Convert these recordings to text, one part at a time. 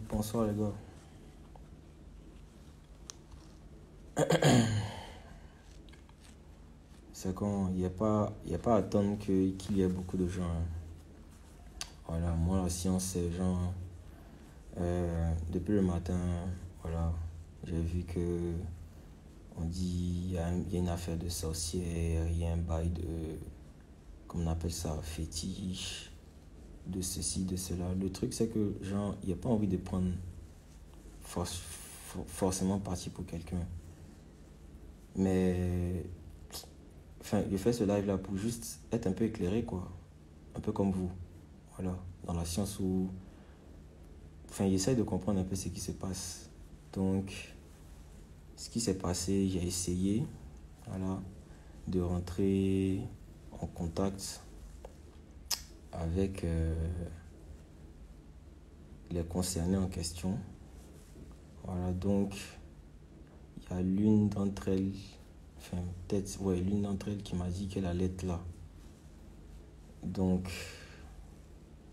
Bonsoir les gars. C'est quand il y a pas à attendre qu'il y ait beaucoup de gens, hein. Voilà, moi la science c'est genre depuis le matin, voilà, j'ai vu que on dit il y a une affaire de sorcière, il y a un bail de, comment on appelle ça, fétiche, de ceci, de cela. Le truc c'est que genre il n'y a pas envie de prendre forcément parti pour quelqu'un. Mais enfin, je fais ce live là pour juste être un peu éclairé, quoi. Un peu comme vous. Voilà. Dans la science où. Enfin, j'essaie de comprendre un peu ce qui se passe. Donc, ce qui s'est passé, j'ai essayé, voilà, de rentrer en contact avec les concernés en question. Voilà, donc, il y a l'une d'entre elles, enfin, peut-être, ouais, l'une d'entre elles qui m'a dit qu'elle allait être là. Donc,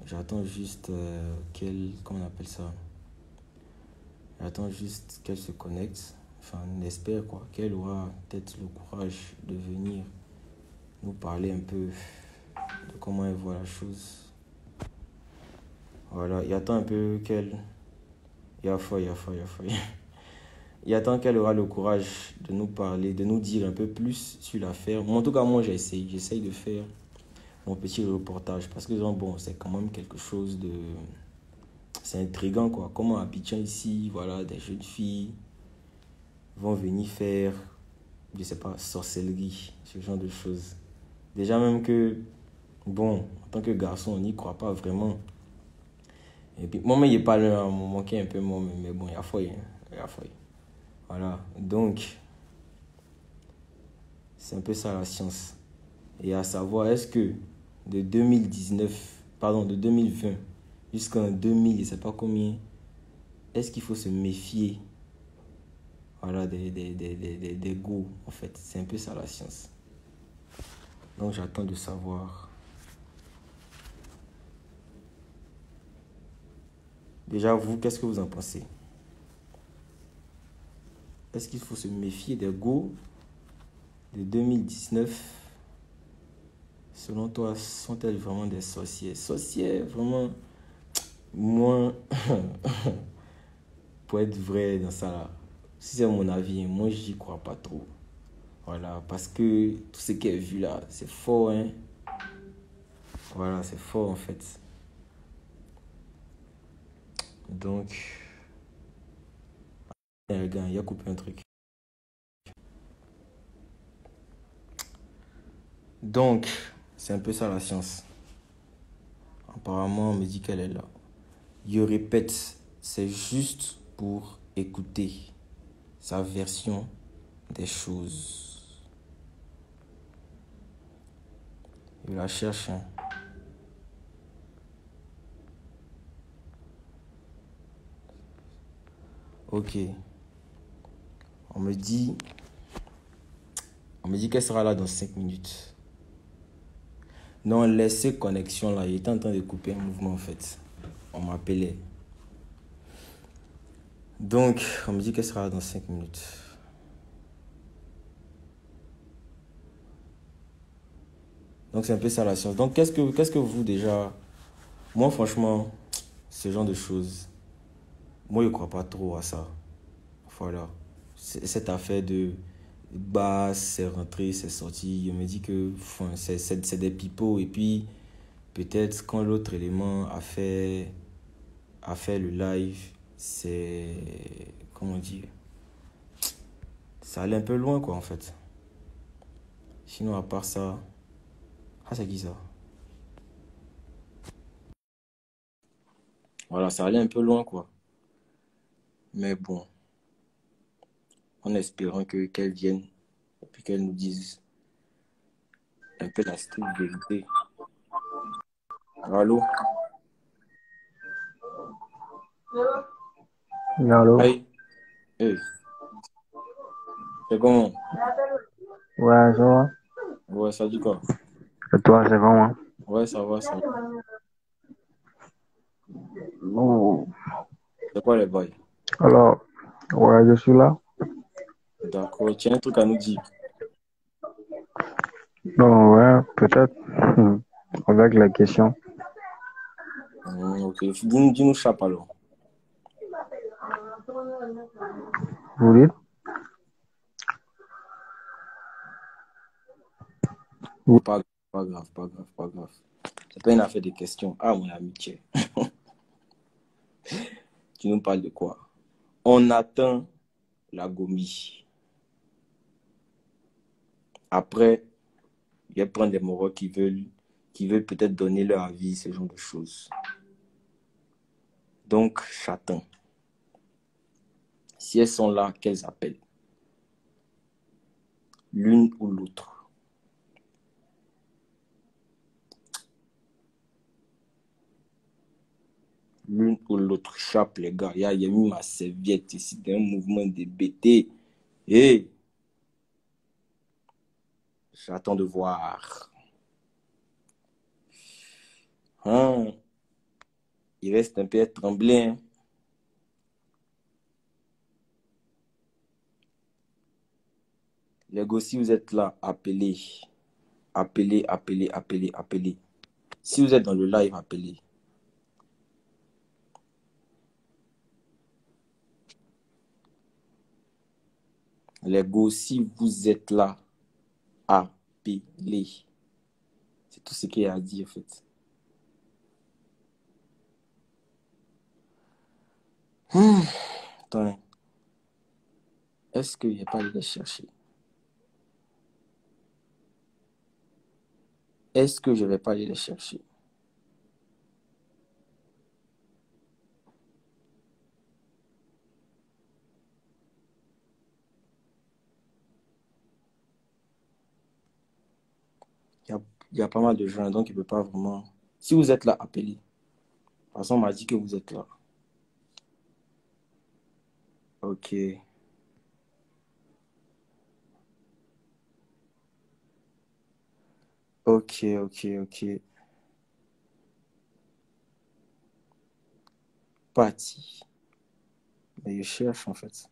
j'attends juste comment on appelle ça? J'attends juste qu'elle se connecte. Enfin, on espère quoi, qu'elle aura peut-être le courage de venir nous parler un peu de comment elle voit la chose. Voilà, il attend un peu qu'elle... Il Il attend qu'elle aura le courage de nous parler, de nous dire un peu plus sur l'affaire. En tout cas, moi, j'essaye de faire mon petit reportage. Parce que, bon, c'est quand même quelque chose de... C'est intriguant, quoi. Comment à Abidjan, ici, voilà, des jeunes filles vont venir faire, je sais pas, sorcellerie, ce genre de choses. Déjà même que, bon, en tant que garçon, on n'y croit pas vraiment. Et puis, moi, il pas là, on manquait un peu, moi, mais bon, il y a foi, hein, il y a foi. Voilà, donc, c'est un peu ça la science. Et à savoir, est-ce que de 2019, pardon, de 2020 jusqu'en 2000, je sais pas combien, est-ce qu'il faut se méfier, voilà, des goûts, en fait. C'est un peu ça la science. Donc, j'attends de savoir. Déjà, vous, qu'est-ce que vous en pensez? Est-ce qu'il faut se méfier des go de 2019? Selon toi, sont-elles vraiment des sorcières? Sorcières, vraiment, moi, pour être vrai dans ça, là, si c'est mon avis, moi, j'y crois pas trop. Voilà, parce que tout ce qui est vu là, c'est fort, hein. Voilà, c'est fort, en fait. Donc, regarde, il a coupé un truc. Donc, c'est un peu ça la science. Apparemment, on me dit qu'elle est là. Je répète, c'est juste pour écouter sa version des choses. Je la cherche, hein. Ok. On me dit qu'elle sera là dans 5 minutes. Non, laissez connexion là. Il était en train de couper un mouvement en fait. On m'appelait. Donc, on me dit qu'elle sera là dans 5 minutes. Donc, c'est un peu ça la science. Donc, qu'est-ce que vous déjà... Moi, franchement, ce genre de choses, moi, je ne crois pas trop à ça. Voilà. Cette affaire de basse, c'est rentré, c'est sorti. Je me dis que enfin, c'est des pipeaux. Et puis, peut-être quand l'autre élément a fait le live, c'est... Comment dire? Ça allait un peu loin, quoi, en fait. Sinon, à part ça... Ah, c'est qui ça? Voilà, ça allait un peu loin, quoi. Mais bon, en espérant qu'elle vienne et puis qu'elle nous dise un peu la stricte vérité. Allô? Allô? Aïe, hey, c'est comment? Ouais, ça va? Ouais, ça dit quoi? Et toi, c'est comment? Ouais, ça va, ça va. Oh. C'est quoi les bails? Alors, ouais, je suis là. D'accord, tu as un truc à nous dire. Non, ouais, peut-être. Avec la question. Ok, dis-nous Chap alors. Vous dites? Oui. Pas grave, pas grave, pas grave, pas grave. C'est pas une affaire de questions. Ah, mon amitié. Tu nous parles de quoi? On atteint la Gomi. Après, il y a plein des moraux qui veulent peut-être donner leur avis, ce genre de choses. Donc, j'attends. Si elles sont là, qu'elles appellent. L'une ou l'autre. L'une ou l'autre. Chape, les gars. Il y a mis ma serviette ici. C'est un mouvement de BT. Et j'attends de voir. Hein? Il reste un peu à trembler. Hein? Les gars, si vous êtes là, appelez. Appelez, appelez, appelez, appelez. Si vous êtes dans le live, appelez. Les gars, si vous êtes là, appelez. C'est tout ce qu'il y a à dire, en fait. Attends, est-ce qu'il n'y a pas à les chercher? Est-ce que je ne vais pas aller les chercher? Il y a pas mal de gens, donc il ne peut pas vraiment... Si vous êtes là, appelez. De toute façon, on m'a dit que vous êtes là. Ok. Ok, ok, ok. Parti. Mais je cherche, en fait.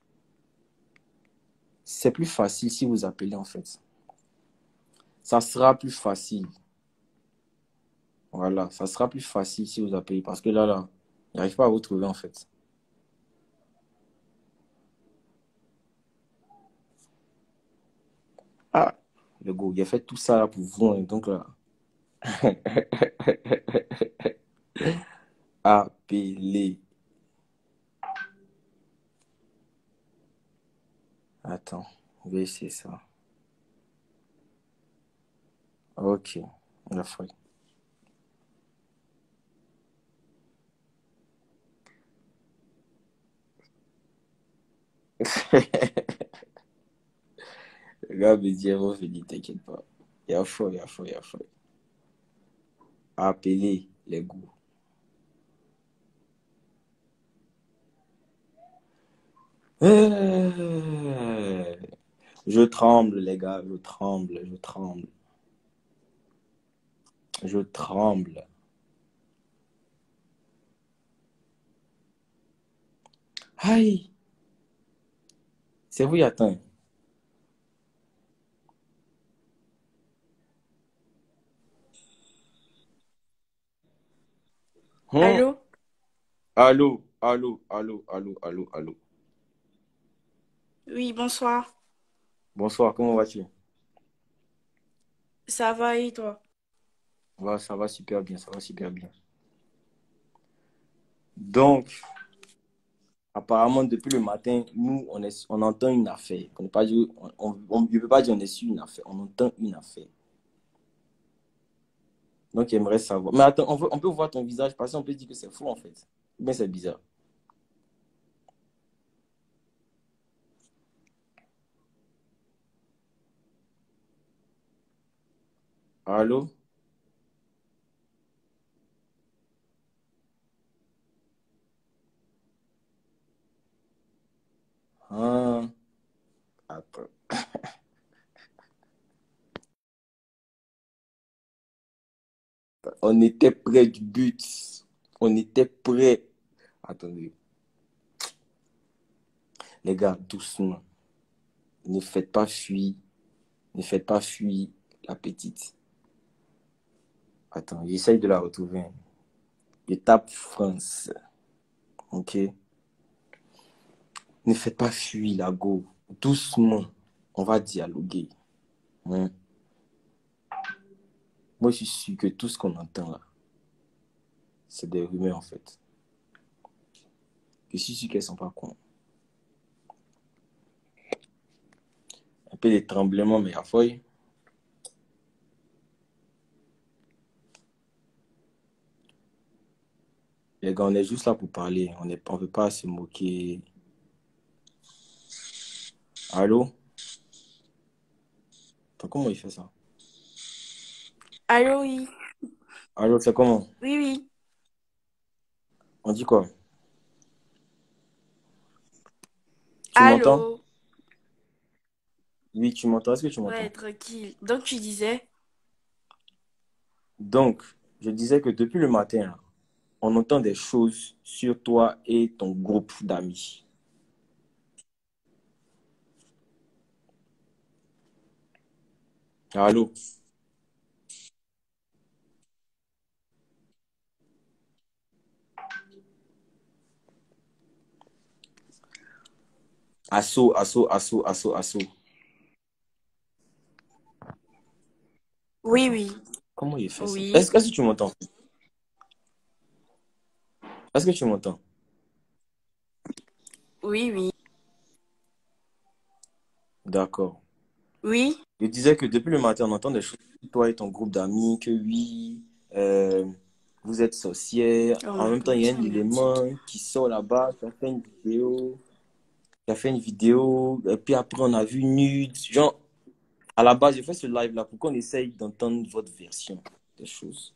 C'est plus facile si vous appelez, en fait. Ça sera plus facile. Voilà, ça sera plus facile si vous appelez. Parce que là, il n'arrive pas à vous trouver, en fait. Ah, le go, il a fait tout ça là pour vous, hein, donc là. Appelez. Attends, je vais essayer ça. Ok, la feuille. Le gars me dit, bon, je dis, t'inquiète pas. Il y a feuille, il y a feuille, il y a feuille. Appelez les goûts. Je tremble, les gars, je tremble, je tremble. Je tremble. Aïe, c'est vous, attends. Hum? Allô? Allô, allô, allô, allô, allô, allô. Oui, bonsoir. Bonsoir, comment vas-tu? Ça va et toi? Ça va super bien, ça va super bien. Donc, apparemment, depuis le matin, nous, on entend une affaire. On ne peut pas dire, je ne peux pas dire on est sur une affaire. On entend une affaire. Donc, j'aimerais savoir. Mais attends, on peut voir ton visage parce qu'on peut dire que c'est faux, en fait. Mais c'est bizarre. Allô? Ah, attends. On était près du but. On était près. Attendez. Les gars, doucement. Ne faites pas fuir. Ne faites pas fuir la petite. Attends, j'essaye de la retrouver. Je tape France. Ok? Ne faites pas fuir la go. Doucement. On va dialoguer. Hein? Moi, je suis sûr que tout ce qu'on entend là, c'est des rumeurs en fait. Je suis sûr qu'elles sont pas cons. Un peu des tremblements, mais à feuille. Les gars, on est juste là pour parler. On ne veut pas se moquer. Allô? Attends, comment il fait ça? Allô, oui. Allô, c'est comment? Oui, oui. On dit quoi? Tu m'entends? Allô. Oui, tu m'entends? Est-ce que tu Ouais, m'entends? tranquille. Donc, tu disais? Donc, je disais que depuis le matin, là, on entend des choses sur toi et ton groupe d'amis. Allô? Assaut, assaut, assaut, assaut, assaut. Oui, Attends, oui. comment il fait ça? Oui. Est-ce que tu m'entends? Est-ce que tu m'entends? Oui, oui. D'accord. Oui. Je disais que depuis le matin, on entend des choses sur toi et ton groupe d'amis, que oui, euh, vous êtes sorcières. Oh, En ma même temps, il y a un connexion élément merdique. qui sort là-bas, qui a fait une vidéo, et puis après on a vu nude. Genre, à la base, j'ai fait ce live-là pour qu'on essaye d'entendre votre version des choses.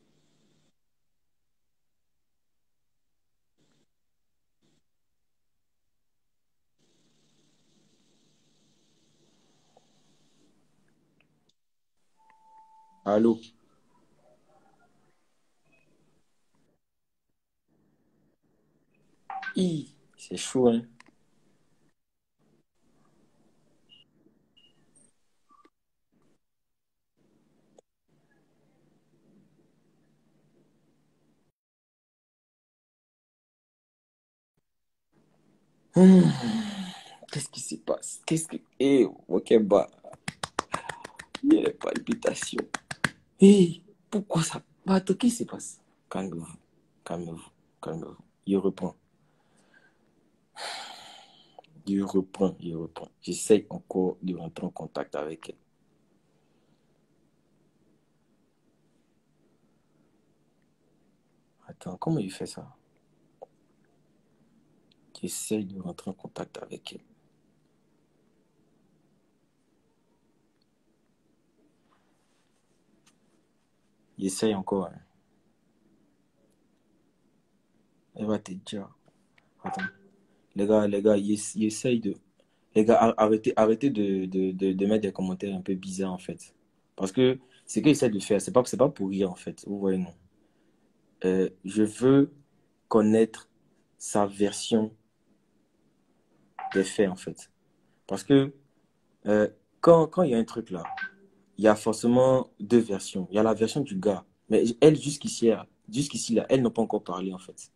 Allô? C'est chaud, hein? Hmm, Qu'est-ce qui se passe? Qu'est-ce que... Eh, ok, bah, il y a les palpitations. Eh, pourquoi ça? Bah, attends, qu'est-ce qui se passe? Calmez-vous, calmez-vous, calmez-vous. Il reprend, il reprend, il reprend. J'essaye encore de rentrer en contact avec elle. Attends, comment il fait ça? J'essaye de rentrer en contact avec elle. J'essaye encore, hein. Elle va te dire. Attends. Les gars, ils essayent de... Les gars, arrêtez de mettre des commentaires un peu bizarres, en fait. Parce que ce qu'ils essaient de faire, c'est pas pour rire, en fait. Vous voyez, non. Je veux connaître sa version des faits, en fait. Parce que euh, quand il y a un truc là, il y a forcément deux versions. Il y a la version du gars. Mais elle, jusqu'ici, là, elle n'a pas encore parlé, en fait.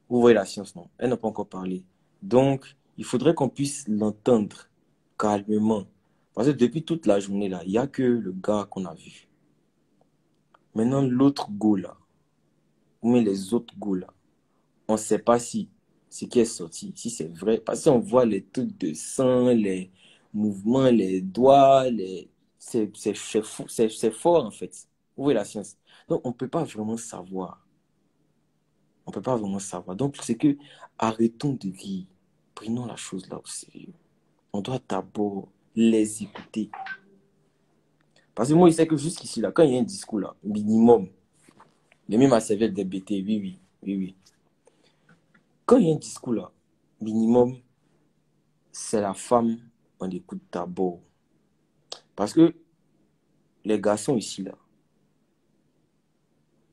Vous voyez la science, non? Elle n'a pas encore parlé. Donc, il faudrait qu'on puisse l'entendre calmement. Parce que depuis toute la journée, là, il n'y a que le gars qu'on a vu. Maintenant, l'autre go, là, ou même les autres go, là, on ne sait pas si ce qui est sorti, si c'est vrai. Parce qu'on voit les trucs de sang, les mouvements, les doigts, c'est fort, en fait. Vous voyez la science. Donc, on ne peut pas vraiment savoir. On ne peut pas vraiment savoir. Donc, c'est que arrêtons de rire. Prenons la chose là au sérieux. On doit d'abord les écouter. Parce que moi, je sais que jusqu'ici, là, quand il y a un discours là, minimum, j'ai mis ma serviette DBT, oui, oui, oui, oui. Quand il y a un discours là, minimum, c'est la femme, on écoute d'abord. Parce que les garçons ici, là,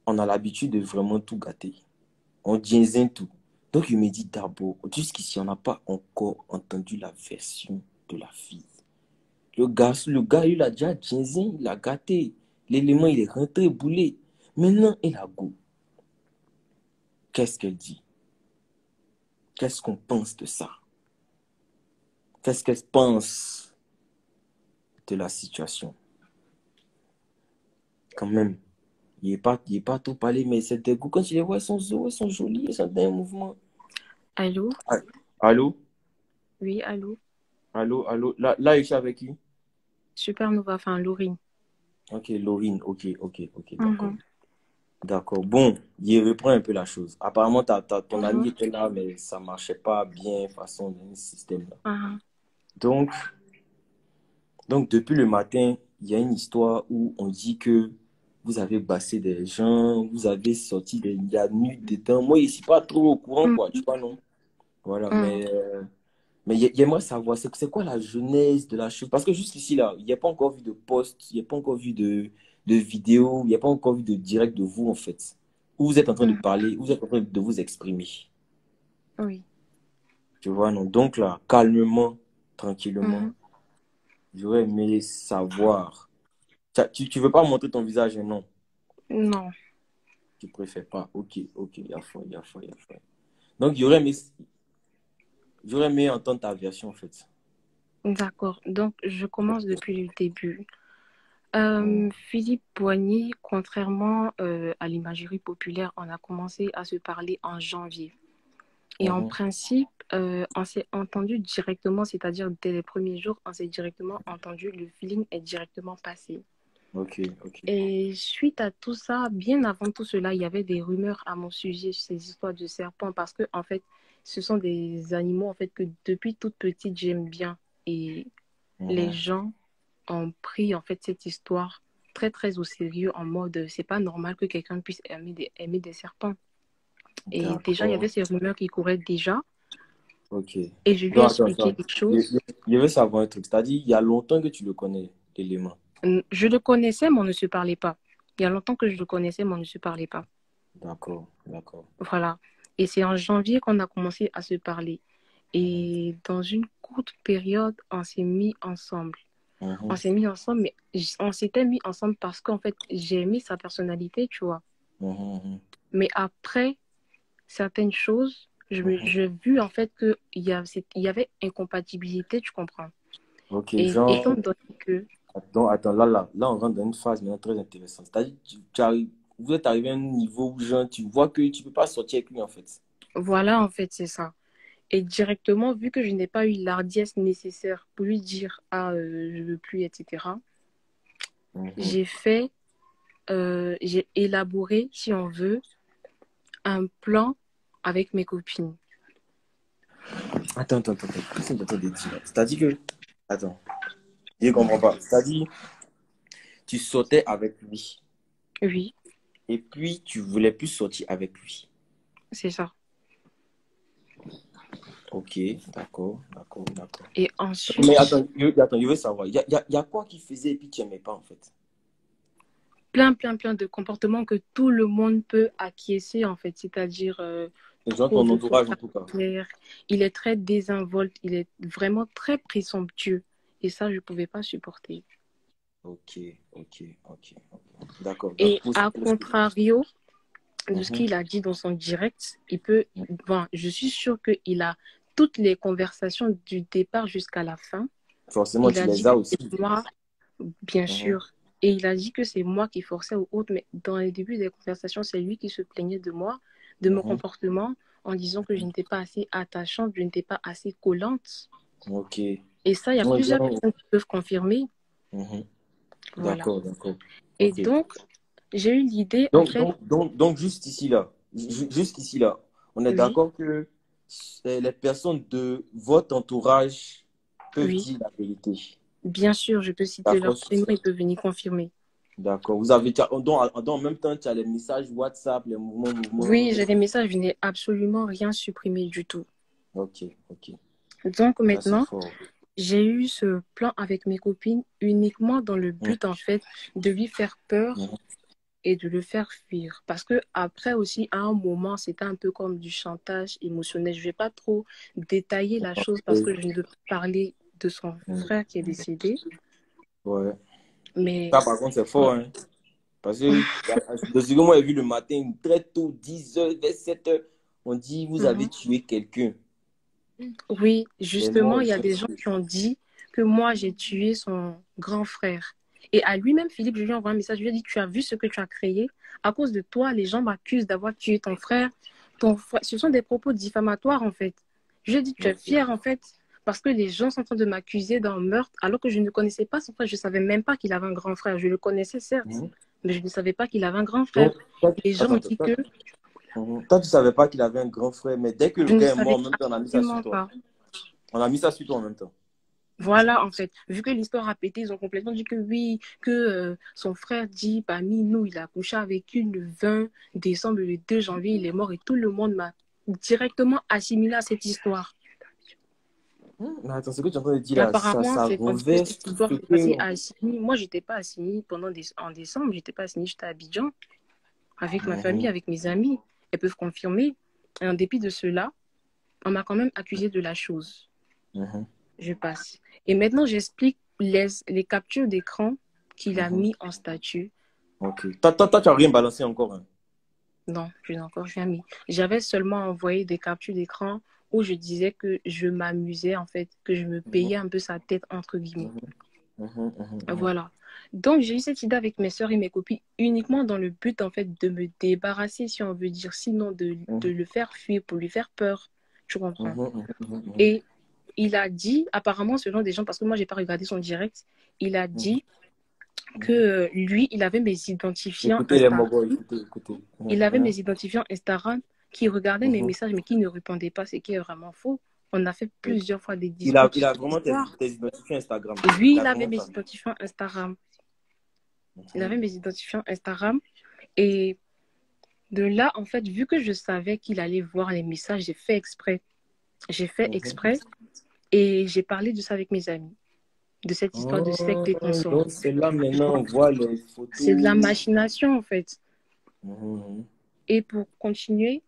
on a l'habitude de vraiment tout gâter. On diesel tout. Donc, il me dit, Dabo, jusqu'ici, on n'a pas encore entendu la version de la fille. Le gars, il a déjà ginzé, il a gâté. L'élément, il est rentré, boulé. Maintenant, il a goût. Qu'est-ce qu'elle dit? Qu'est-ce qu'on pense de ça? Qu'est-ce qu'elle pense de la situation? Quand même, il est pas tout parlé, mais c'est des goûts. Quand tu les vois, elles sont jolies, elles sont dans un mouvement. Allô? Ah, allô? Oui, allô? Allô? Allô? Là, je suis avec qui? Supernova, enfin, Laurine. Ok, Laurine. Ok, ok, ok, d'accord. Mhm, D'accord. Bon, il reprend un peu la chose. Apparemment, ton ami mhm, était là, mais ça marchait pas bien façon d'un système là. mhm, Donc, donc, depuis le matin, il y a une histoire où on dit que vous avez bassé des gens, vous avez sorti des il y a nu dedans. Moi, je suis pas trop au courant, quoi, tu mhm, vois, non? Voilà, mhm. mais j'aimerais savoir, c'est quoi la genèse de la chose? Parce que jusqu'ici, là, il n'y a pas encore vu de post, il n'y a pas encore vu de vidéo, il n'y a pas encore vu de direct de vous, en fait. Où vous êtes en train de Mhm. parler, où vous êtes en train de vous exprimer. Oui. Tu vois, non? Donc là, calmement, tranquillement, Mhm. j'aurais aimé savoir. Tu veux pas montrer ton visage, hein, non? Non, Tu préfères pas. Ok, ok, il y a foi, il y a foi, il y a foi. Donc, j'aurais aimé entendre ta version, en fait. d'accord. Donc, je commence depuis le début. Mhm. Philippe Boigny, contrairement à l'imagerie populaire, on a commencé à se parler en janvier. Et en Mhm. principe, on s'est entendu directement, c'est-à-dire dès les premiers jours, on s'est directement entendu, le feeling est directement passé. Ok, ok. Et suite à tout ça, bien avant tout cela, il y avait des rumeurs à mon sujet, ces histoires de serpents, parce que en fait, ce sont des animaux en fait que depuis toute petite j'aime bien. Et les Mhm. gens ont pris en fait cette histoire très très au sérieux en mode c'est pas normal que quelqu'un puisse aimer des serpents. Et déjà, il y avait D'accord. ces rumeurs qui couraient déjà. Ok. Et je lui ai Donc, attends, expliqué attends. les Je, choses. je- je veux savoir un truc. C'est-à-dire, il y a longtemps que tu le connais, l'élément. Je le connaissais, mais on ne se parlait pas. Il y a longtemps que je le connaissais, mais on ne se parlait pas. D'accord, d'accord. Voilà. Et c'est en janvier qu'on a commencé à se parler. Mhm. Et dans une courte période, on s'est mis ensemble. On Mhm. s'est mis ensemble, mais on s'était mis ensemble parce qu'en fait, j'ai aimé sa personnalité, tu vois. Mhm. Mais après certaines choses, Mhm. j'ai vu en fait il y avait incompatibilité, tu comprends. Ok, Et étant genre, donné que, attends, là, on rentre dans une phase maintenant très intéressante. C'est-à-dire, vous êtes arrivé à un niveau où, genre, tu vois que tu peux pas sortir avec lui, en fait. voilà, en fait, c'est ça. Et directement, vu que je n'ai pas eu l'ardiesse nécessaire pour lui dire, ah, je veux plus, etc., Mhm. j'ai fait, j'ai élaboré, si on veut, un plan avec mes copines. Attends. Qu'est-ce que tu entends de dire là? C'est-à-dire que, attends, je comprends pas. C'est-à-dire, tu sortais avec lui Oui, et puis tu voulais plus sortir avec lui. c'est ça. Ok, d'accord. Et Mais ensuite, attends, je veux savoir, il y a quoi qui faisait et puis tu n'aimais pas en fait? plein de comportements que tout le monde peut acquiescer, en fait, c'est-à-dire Les gens, trop ton de faux entourage en tout cas. caractère. Il est très désinvolte, il est vraiment très présomptueux. Et ça, je ne pouvais pas supporter. Ok, ok. D'accord. Donc, Et à contrario de ce Mhm, qu'il a dit dans son direct, bon, je suis sûre qu'il a toutes les conversations du départ jusqu'à la fin. forcément, Il tu a dit les que as aussi. c'est moi, bien Mhm, sûr. Et il a dit que c'est moi qui forçais ou autre, mais dans les débuts des conversations, c'est lui qui se plaignait de moi, de mon mhm, comportement, en disant que je n'étais pas assez attachante, je n'étais pas assez collante. ok. Et ça, il y a Ouais, plusieurs bien. personnes qui peuvent confirmer. Mhm, Voilà. d'accord. Et Ok. donc, j'ai eu l'idée, en fait, Donc, juste ici là, juste ici là, on est oui, d'accord que les personnes de votre entourage peuvent oui, dire la vérité. bien sûr, je peux citer D'accord leur sur prénom, ça. ils peuvent venir confirmer. D'accord. En même temps, tu as les messages WhatsApp, les mouvements. Oui, j'ai des messages, je n'ai absolument rien supprimé du tout. Ok. Donc Ça, c'est maintenant, fort. j'ai eu ce plan avec mes copines uniquement dans le Mhm, but, en fait, de lui faire peur et de le faire fuir. Parce que après aussi, à un moment, c'était un peu comme du chantage émotionnel. Je vais pas trop détailler la chose parce Oui. que je ne veux pas parler de son frère qui est décédé. Ouais. Mais Ça, par contre, c'est fort, hein. Parce que de ce que moi j'ai vu le matin, très tôt, 10h, vers 7h, on dit vous avez mhm. tué quelqu'un. Oui, C'est justement, mort. il y a des gens qui ont dit que moi, j'ai tué son grand frère. Et à lui-même, Philippe, je lui ai envoyé un message. Je lui ai dit, tu as vu ce que tu as créé? À cause de toi, les gens m'accusent d'avoir tué ton frère. Ton frère. Ce sont des propos diffamatoires, en fait. Je lui ai dit, tu es fier, en fait, parce que les gens sont en train de m'accuser d'un meurtre, alors que je ne connaissais pas son frère. Je ne savais même pas qu'il avait un grand frère. Je le connaissais, certes, Mhm. mais je ne savais pas qu'il avait un grand frère. Donc, toi, Les gens attends, ont attends, dit que toi, tu savais pas qu'il avait un grand frère, mais dès que le je ne gars est mort, savais en même temps, on a mis ça sur absolument toi. pas. On a mis ça sur toi en même temps. Voilà, en fait, vu que l'histoire a pété, ils ont complètement dit que oui, que son frère dit, parmi nous, il a couché avec une le 20 décembre, le 2 janvier, il est mort et tout le monde m'a directement assimilé à cette histoire. Mais attends, ce que tu es en train de dire Et là, apparemment, ça c'est comme que renverse cette tout histoire ce est passée que. à Assini. Moi, j'étais pas à Assini en décembre, j'étais pas à Assini, j'étais à Abidjan avec ma famille, Mhm, avec mes amis. Elles peuvent confirmer. Et en dépit de cela, on m'a quand même accusé de la chose. mhm, Je passe. Et maintenant, j'explique les captures d'écran qu'il a mhm. mis en statut. Ok. Toi, tu n'as rien balancé encore, hein. Non, je n'ai encore jamais mis. J'avais seulement envoyé des captures d'écran où je disais que je m'amusais, en fait, que je me Mhm, payais un peu sa tête, entre guillemets. mhm, mhm, mhm, mhm. Voilà. Donc, j'ai eu cette idée avec mes soeurs et mes copines uniquement dans le but, en fait, de me débarrasser, si on veut dire, sinon de le faire fuir pour lui faire peur. Tu comprends? Mhm, mhm, mhm, Et il a dit, apparemment, selon des gens, parce que moi, j'ai pas regardé son direct, il a mhm, dit que mhm. lui, il avait mes identifiants Écoutez les Instagram. mogos, écoutez, écoutez. Mhm, Il avait mhm, mes identifiants Instagram qui regardaient mes mhm. messages, mais qui ne répondaient pas, ce qui est vraiment faux. On a fait Oui. plusieurs fois des Il disputes a sur vraiment l'histoire. tes identifiants Instagram. Lui, Il a il avait vraiment mes ça. identifiants Instagram. Il Mhm, avait mes identifiants Instagram. Et de là, en fait, vu que je savais qu'il allait voir les messages, j'ai fait exprès. J'ai fait mhm. exprès et j'ai parlé de ça avec mes amis, de cette histoire de secte Oh, et consorts. donc c'est là maintenant, on voit les C'est de la photos. machination, en fait. Mhm, Et pour continuer,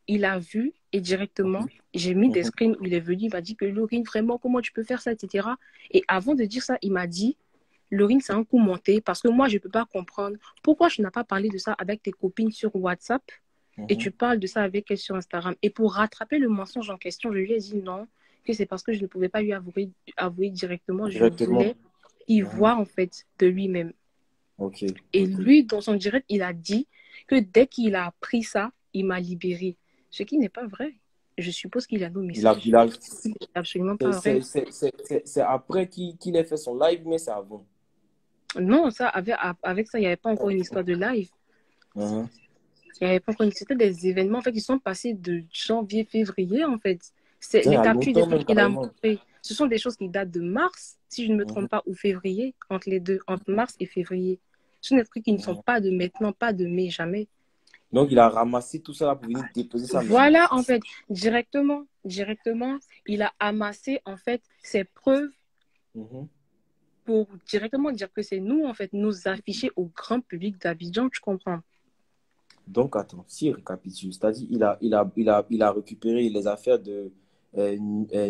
il a vu et directement, mhm, j'ai mis des mhm, screens où il est venu, il m'a dit que Laurine, vraiment, comment tu peux faire ça, etc. Et avant de dire ça, il m'a dit, Laurine, c'est un coup monté parce que moi, je ne peux pas comprendre pourquoi tu n'as pas parlé de ça avec tes copines sur WhatsApp et mhm. tu parles de ça avec elles sur Instagram. Et pour rattraper le mensonge en question, je lui ai dit non, que c'est parce que je ne pouvais pas lui avouer directement. Je Directement. voulais y Mhm. voir en fait de lui-même. Ok, Et ok. lui, dans son direct, il a dit que dès qu'il a appris ça, il m'a libéré. Ce qui n'est pas vrai. Je suppose qu'il a nos messages. Il a, Ce n'est absolument pas vrai. c'est après qu'il ait fait son live, mais c'est avant. Non, ça, avec ça, il n'y avait pas encore une histoire de live. Mhm. Il n'y avait pas encore une... C'était des événements en fait, qui sont passés de janvier, février, en fait. C'est Tiens, il y les a captures longtemps d'écran même, qu'il a carrément. montrées. Ce sont des choses qui datent de mars, si je ne me Mhm, trompe pas, ou février, entre les deux, entre mars et février. Ce sont des trucs qui ne sont mhm. pas de maintenant, pas de mai, jamais. Donc, il a ramassé tout ça là pour venir déposer ça maintenant. Voilà, en fait, directement, il a amassé, en fait, ses preuves Mhm. pour directement dire que c'est nous, en fait, nous afficher au grand public d'Abidjan, tu comprends? Donc, attends, si il récapitule, c'est-à-dire il a récupéré les affaires de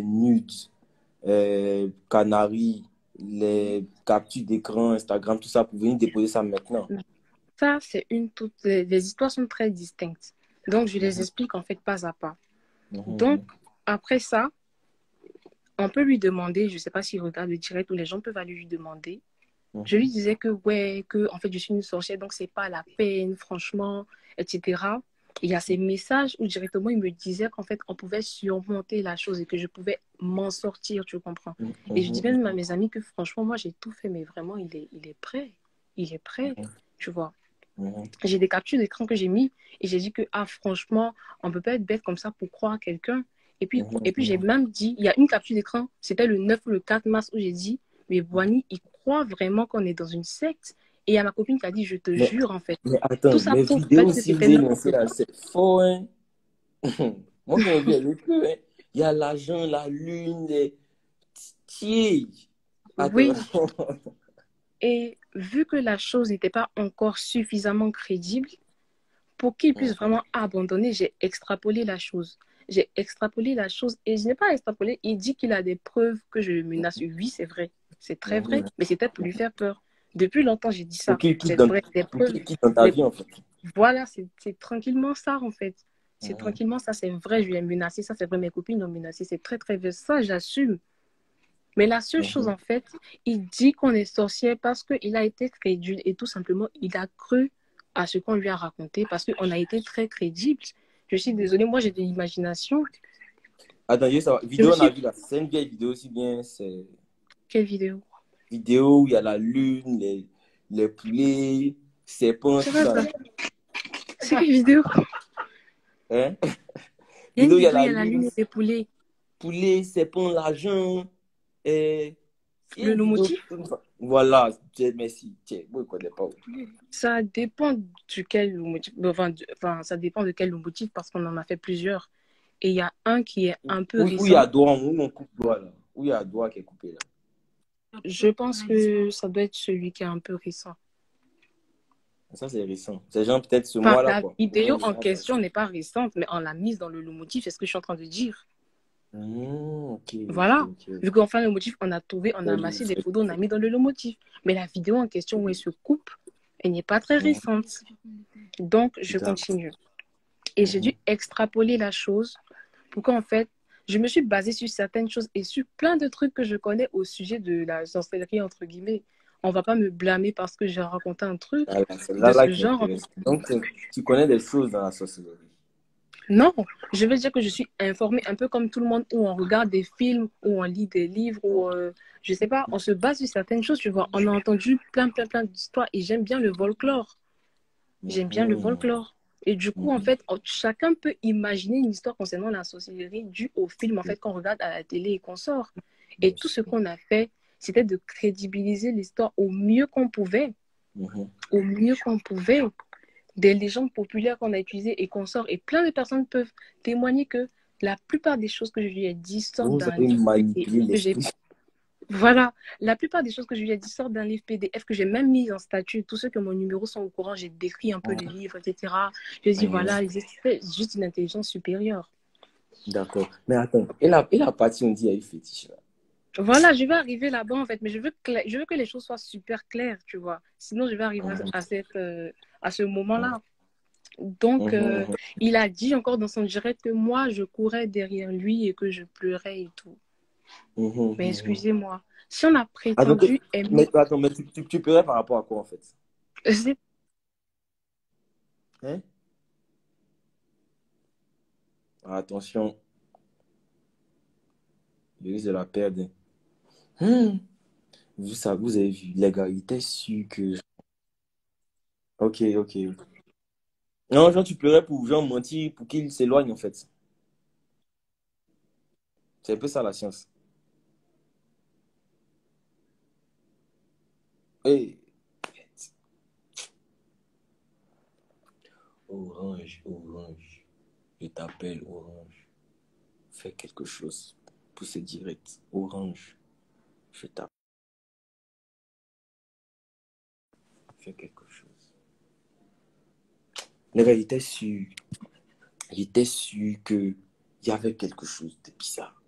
Nudes, Canary, les captures d'écran, Instagram, tout ça pour venir déposer ça maintenant. Ça, c'est une toute... Les histoires sont très distinctes. Donc, je les Mhm, explique, en fait, pas à pas. Donc, mhm, après ça, on peut lui demander, je ne sais pas s'il regarde le direct ou les gens peuvent aller lui demander. Je lui mhm, disais que, ouais, que, en fait, je suis une sorcière, donc c'est pas la peine, franchement, etc. Il y a ces messages où directement il me disait qu'en fait, on pouvait surmonter la chose et que je pouvais m'en sortir, tu comprends. mhm, Et je dis mhm, même à mes amis que franchement, moi, j'ai tout fait, mais vraiment, il est prêt. Il est prêt, tu vois. mhm, J'ai des captures d'écran que j'ai mis et j'ai dit que, ah, franchement, on peut pas être bête comme ça pour croire quelqu'un. mhm, Et puis j'ai mhm, même dit, il y a une capture d'écran, c'était le 9 ou le 4 mars où j'ai dit, mais Boigny, il croit vraiment qu'on est dans une secte. Et il y a ma copine qui a dit, je te Mais, jure, en fait. mais Tout attends, ça les prouve en fait vidéos que si c'était vous avez n'importe lancé là, quoi. c'est faux, hein. Moi, quand j'ai vu avec eux, hein, il y a l'argent, la lune, les... Tiens. Attends. Oui. Et vu que la chose n'était pas encore suffisamment crédible, pour qu'il puisse Mhm. vraiment abandonner, j'ai extrapolé la chose. J'ai extrapolé la chose et je n'ai pas extrapolé. Il dit qu'il a des preuves que je le menace. Oui, c'est vrai. C'est très vrai. Mhm. Mais c'était pour lui faire peur. Depuis longtemps, j'ai dit Pour ça. qu'il quitte C'est vrai, des pour preuves. qu'il quitte dans ta Des- vie, en fait. Voilà, c'est tranquillement ça, en fait. C'est Mhm. tranquillement ça, c'est vrai. Je lui ai menacé. Ça, c'est vrai. Mes copines l'ont menacé. C'est très, très vrai. Ça, j'assume. Mais la seule chose, Mhm. en fait, il dit qu'on est sorcier parce qu'il a été crédule et tout simplement, il a cru à ce qu'on lui a raconté parce qu'on a été très crédible. Je suis désolée, moi j'ai de l'imagination. Attends, juste ça. Je me Vidéo, on a suis... vu là. C'est une vieille vidéo aussi bien. C'est Quelle vidéo? vidéo où il y a la lune, les poulets, serpents, C'est tout pas ça là. ça. C'est quelle vidéo? Hein? Il y a une Vidéo, il y a vidéo, il la y a la lune, lune et les poulets. poulet, serpent, l'argent. Et... Il y a Le une vidéo lomotif, comme ça. Voilà, merci. Tiens, moi, je ne connais pas. ça dépend duquel lomotif. Enfin, ça dépend de quel lomotif parce qu'on en a fait plusieurs. Et il y a un qui est un peu Où il y a récent. doigt, où on coupe doigt là. Où il y a doigt qui est coupé là. Je pense que ça doit être celui qui est un peu récent. Ça, c'est récent. C'est genre peut-être ce Enfin, mois-là, la quoi. Ou bien vidéo le en mois question passé. n'est pas récente, mais on l'a mise dans le lomotif, c'est ce que je suis en train de dire. Ok, ok, Voilà. ok. Vu qu'enfin le motif, on a trouvé, on a C'est lourd, amassé des c'est photos, on a mis dans le lomotif. Mais la vidéo en question où elle se coupe, elle n'est pas très lourd. récente. Donc, je D'accord. continue. Et j'ai dû Mhm. extrapoler la chose pour qu'en fait, je me suis basée sur certaines choses et sur plein de trucs que je connais au sujet de la sorcellerie, entre guillemets. On va pas me blâmer parce que j'ai raconté un truc Voilà, c'est de là ce qui genre. m'intéresse. Donc, tu connais des choses dans la sorcellerie. Non, je veux dire que je suis informée un peu comme tout le monde où on regarde des films, où on lit des livres, où je sais pas, on se base sur certaines choses, tu vois. On a entendu plein d'histoires et j'aime bien le folklore. J'aime bien le Mhm. folklore. Et du coup, en Mhm. fait, chacun peut imaginer une histoire concernant la sorcellerie due au film, en fait, qu'on regarde à la télé et qu'on sort. Et Bien tout ce sûr. qu'on a fait, c'était de crédibiliser l'histoire au mieux qu'on pouvait. Mhm. Au mieux qu'on pouvait des légendes populaires qu'on a utilisées et qu'on sort. Et plein de personnes peuvent témoigner que la plupart des choses que je lui ai dit sortent Vous d'un avez livre PDF manipulé que j'ai. l'esprit. Voilà, la plupart des choses que je lui ai dit sortent d'un livre PDF que j'ai même mis en statut. Tous ceux qui ont mon numéro sont au courant. J'ai décrit un peu les livres, etc. Je dis Mhm. voilà, il existait juste une intelligence supérieure. D'accord. Mais attends, et la partie, on dit, il y a eu fétiche là. Voilà, je vais arriver là-bas en fait, mais je veux que les choses soient super claires, tu vois. Sinon, je vais arriver Mhm. à ce Mhm. moment-là. Donc, Mhm. il a dit encore dans son direct que moi, je courais derrière lui et que je pleurais et tout. Mhm. Mais Mhm. excusez-moi, si on a Attends, prétendu aimer, mais, attends, mais tu pleurais par rapport à quoi en fait? c'est Hein? Attention, je risque de la perdre. Hmm. Vous avez vu, les gars, il était sûr que. Ok, ok. Non, genre, tu pleurais pour genre mentir, pour qu'il s'éloigne en fait. C'est un peu ça la science. Hey, Orange, Orange, je t'appelle Orange. Fais quelque chose pour ce direct. Orange, je t'appelle. Fais quelque chose. Les gars, il était sûr que il y avait quelque chose de bizarre.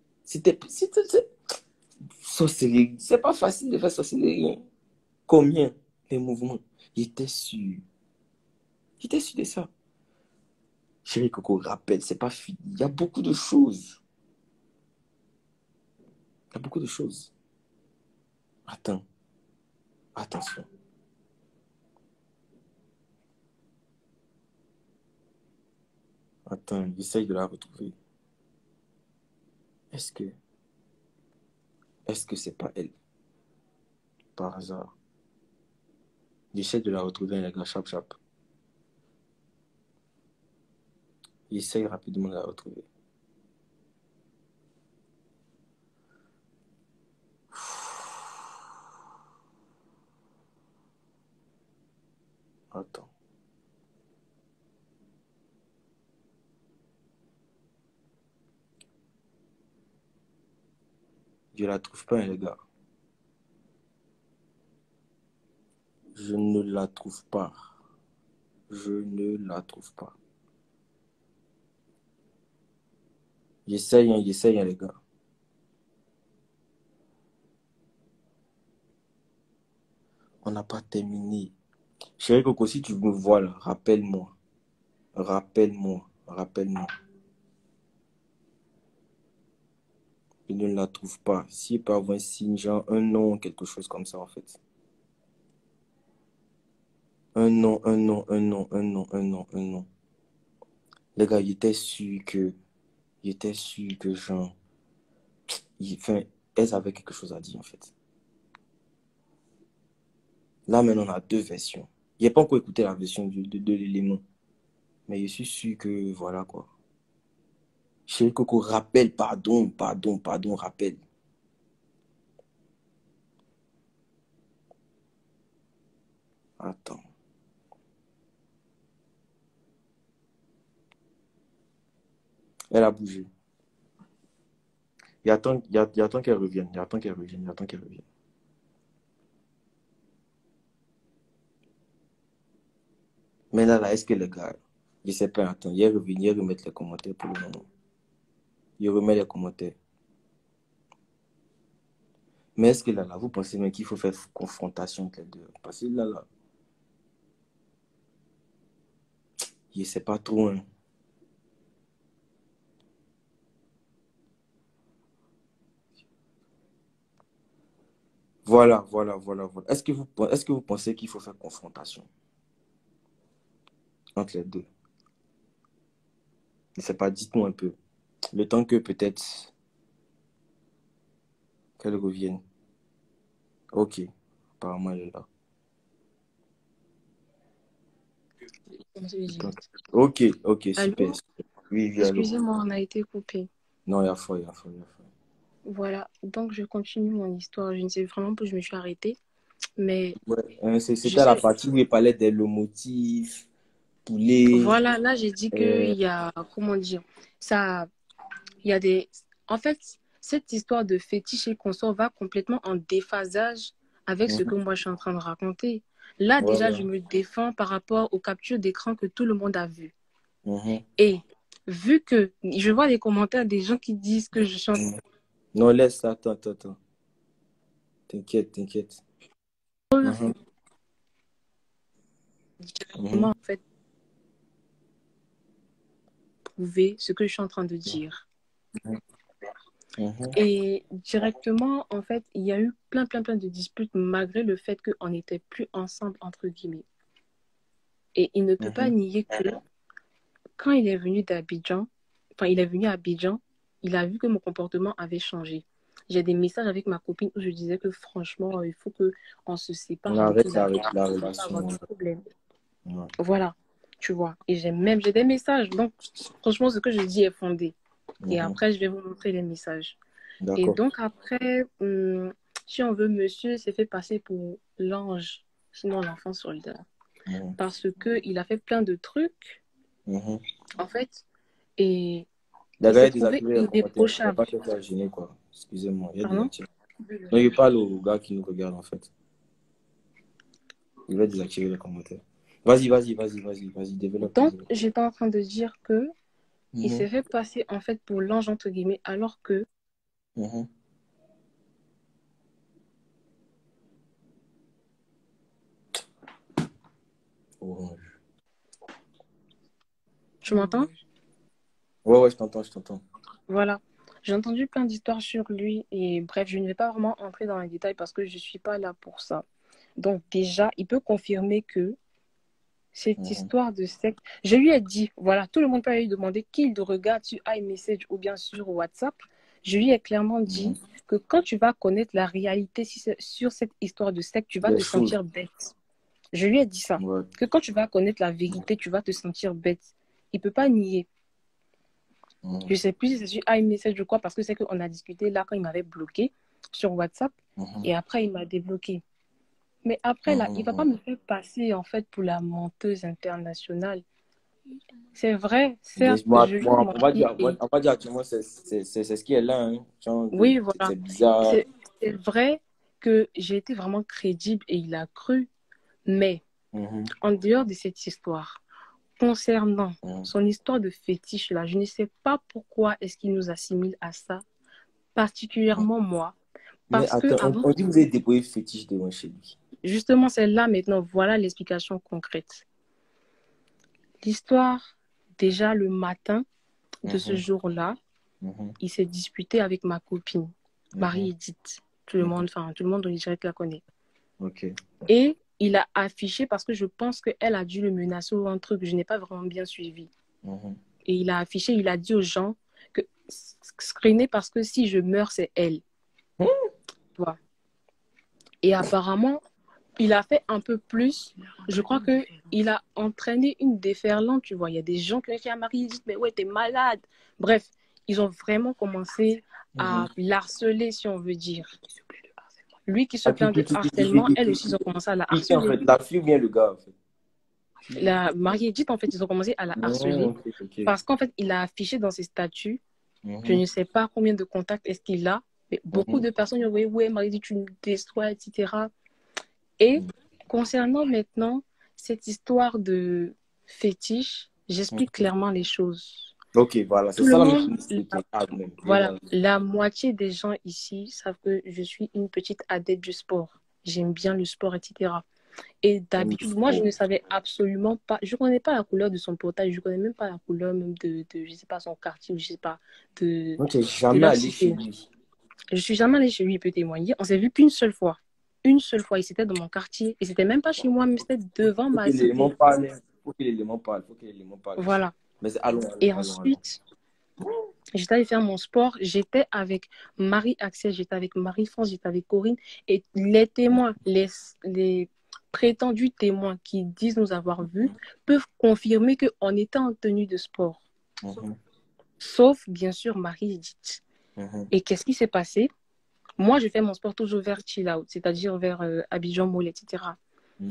Sorcellerie. C'est pas facile de faire sorcellerie, hein. Combien les mouvements? Il était sûr. Il était sûr de ça. Chérie Coco, rappelle, c'est pas fini. Il y a beaucoup de choses. Il y a beaucoup de choses. Attends, attention. Attends, j'essaye de la retrouver. Est-ce que, est-ce que c'est pas elle, par hasard? J'essaie de la retrouver, les gars, chap chap. J'essaye rapidement de la retrouver. Attends. Je la trouve pas, les gars. Je ne la trouve pas. Je ne la trouve pas. J'essaye, hein, les gars. On n'a pas terminé. Chérie Coco, si tu me vois là, rappelle-moi. Rappelle-moi. Rappelle-moi. Je ne la trouve pas. Si elle peut avoir un signe, genre un nom, quelque chose comme ça, en fait. Un nom, un nom, un nom, un nom, un nom, un nom. Les gars, j'étais sûr que, genre, enfin, elles avaient quelque chose à dire, en fait. Là, maintenant, on a deux versions. Je n'ai pas encore écouté la version de l'élément. Mais je suis sûr que, voilà, quoi. Chérie Coco, rappelle, pardon, pardon, pardon, rappelle. Attends. Elle a bougé. Il attend qu'elle revienne. Il attend qu'elle revienne. Il attend qu'elle revienne. Mais là, est-ce que les gars, je sais pas, attends, il est revenu, il remettre les commentaires pour le moment. Il remet les commentaires. Mais est-ce que là, vous pensez même qu'il faut faire confrontation entre les deux? Parce que là, je sais pas trop, hein. Voilà, voilà, voilà, voilà. Est-ce que vous pensez qu'il faut faire confrontation entre les deux? Je sais pas, dites-moi un peu. Le temps que peut-être qu'elle revienne. Ok, apparemment elle est là. Ok, ok, super, Allô? super. Oui, oui, allô. Excusez-moi, on a été coupé. Non, il y a foi, il y a foi, il y a foi. Voilà, donc je continue mon histoire. Je ne sais vraiment pas où je me suis arrêtée, mais Ouais, je c'était la sais. partie où il parlait des lomotifs, poulet. Voilà, là j'ai dit qu'il Euh, y a, comment dire, ça, il y a des. En fait, cette histoire de fétiche et consort va complètement en déphasage avec ce que mhm, moi je suis en train de raconter. Là, ouais, déjà, ouais. je me défends par rapport aux captures d'écran que tout le monde a vues. Mhm, Et vu que je vois des commentaires des gens qui disent que je chante mhm. Non, laisse ça, attends, attends, attends. T'inquiète, t'inquiète. Mhm, directement, mhm, en fait, prouver ce que je suis en train de dire. mhm, Et directement, en fait, il y a eu plein de disputes malgré le fait qu'on n'était plus ensemble, entre guillemets. Et il ne peut pas mhm, nier que quand il est venu d'Abidjan, enfin, il est venu à Abidjan, il a vu que mon comportement avait changé. J'ai des messages avec ma copine où je disais que franchement, il faut qu'on se on sépare et arrête qu'il a la il va pas relation. avoir de Ouais. problème. Ouais. Voilà, tu vois. Et j'ai des messages. Donc, franchement, ce que je dis est fondé. Et Mhm, après, je vais vous montrer les messages. Et d'accord. donc après, si on veut, monsieur s'est fait passer pour l'ange, sinon l'enfant soldat. Mhm, Parce qu'il a fait plein de trucs, mhm. en fait, et il D'accord, il s'est a prouvé désactivé les commentaires. Il ne faut irréprochable. pas se faire gêner, quoi. Excusez-moi, il a Pardon? désactivé. Non, il parle au gars qui nous regarde, en fait. Il va désactiver les commentaires. Vas-y, développe, Donc, développe. j'étais en train de dire que il Mhm, s'est fait passer, en fait, pour l'ange, entre guillemets, alors que, mhm. Orange. tu m'entends? Ouais, ouais, je t'entends, je t'entends. Voilà. J'ai entendu plein d'histoires sur lui et bref, je ne vais pas vraiment entrer dans les détails parce que je ne suis pas là pour ça. Donc déjà, il peut confirmer que cette Mhm, histoire de secte. Je lui ai dit, voilà, tout le monde peut lui demander qu'il regarde sur iMessage ou bien sur WhatsApp. Je lui ai clairement mhm. dit que quand tu vas connaître la réalité sur cette histoire de secte, tu vas Des te choses. sentir bête. Je lui ai dit ça. Ouais. Que quand tu vas connaître la vérité, tu vas te sentir bête. Il ne peut pas nier. Je Mhm, ne sais plus si c'est sur iMessage ou quoi, parce que c'est qu'on a discuté là quand il m'avait bloqué sur WhatsApp mhm, et après il m'a débloqué. Mais après là, il ne va pas mhm. me faire passer en fait pour la menteuse internationale. C'est vrai, certes, Bon, je lui ai bon, menti et on va dire actuellement, c'est ce qui est là. Hein. Genre, oui, voilà. c'est bizarre. C'est vrai que j'ai été vraiment crédible et il a cru. Mais, Mhm. en dehors de cette histoire, concernant Mhm. son histoire de fétiche là, je ne sais pas pourquoi est-ce qu'il nous assimile à ça, particulièrement moi. Mais Parce que attends, avant, on dit que vous avez déployé fétiche devant chez lui. justement, c'est là maintenant, voilà l'explication concrète. L'histoire, déjà le matin de ce Mhm. jour-là, Mhm. il s'est disputé avec ma copine, Mhm. Marie-Edith. Tout le Mhm. monde, enfin, tout le monde, on dirait que la connaît. Ok. Et il a affiché, parce que je pense qu'elle a dû le menacer ou un truc, je n'ai pas vraiment bien suivi. Mhm. Et il a affiché, il a dit aux gens que screener parce que si je meurs, c'est elle. Tu vois. Et apparemment, il a fait un peu plus. Je crois qu'il a entraîné une déferlante, tu vois. Il y a des gens qui ont dit à Marie, ils disent, mais ouais, t'es malade. Bref, ils ont vraiment commencé à Mhm. l'harceler, si on veut dire. Lui qui se Ah, puis, plaint puis, de puis, puis, puis, harcèlement, puis, elle puis, aussi, ils ont commencé à la puis, en harceler. fait, la fille ou bien le gars, en fait. La Marie-Edith, en fait, ils ont commencé à la harceler Ok, ok. parce qu'en fait, il a affiché dans ses statuts, je Mhm. ne sais pas combien de contacts est-ce qu'il a, mais beaucoup Mhm. de personnes ont dit, ouais, Marie-Edith, tu nous détruis, etc. Et concernant maintenant cette histoire de fétiche, j'explique Mhm. clairement les choses. Ok, voilà, c'est Tout le ça la même monde, chose que ah, même. Et voilà, voilà. la moitié des gens ici savent que je suis une petite adepte du sport. J'aime bien le sport, etc. Et Même le d'habitude, moi, je sport. ne savais absolument pas, je ne connais pas la couleur de son portail, je ne connais même pas la couleur même je ne sais pas, son quartier, ou je ne sais pas, Donc, tu n'es de jamais leur allé chez cité. lui. Je ne suis jamais allée chez lui, il peut témoigner. On s'est vu qu'une seule fois. Une seule fois, et c'était dans mon quartier. Et c'était même pas chez moi, mais c'était devant Faut que ma l'élément cité. parle. Faut que l'élément parle. Faut que l'élément parle. Voilà. Mais allons, Et allons, allons, allons. ensuite, j'étais allée faire mon sport. J'étais avec Marie-Axel, j'étais avec Marie-France, j'étais avec Corinne. Et les témoins, les prétendus témoins qui disent nous avoir vus peuvent confirmer qu'on était en tenue de sport. Mhm. Sauf, bien sûr, Marie-Edith. Mhm. Et qu'est-ce qui s'est passé? Moi, je fais mon sport toujours vers chill out, c'est-à-dire vers Abidjan Mall, etc.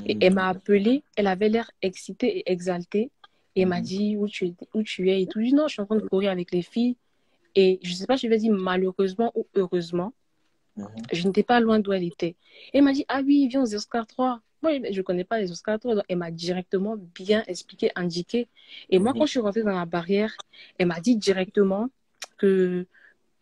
Et elle Mhm. m'a appelée, elle avait l'air excitée et exaltée. Et elle m'a Mhm. dit où tu es et tout. Je dis non, je suis en train de courir avec les filles. Et je ne sais pas, je vais dire malheureusement ou heureusement, Mhm. je n'étais pas loin d'où elle était. Et elle m'a dit, ah oui, viens aux Oscars 3. Moi, je ne connais pas les Oscars 3. Donc, elle m'a directement bien expliqué, indiqué. Et moi, quand Mhm. je suis rentrée dans la barrière, elle m'a dit directement que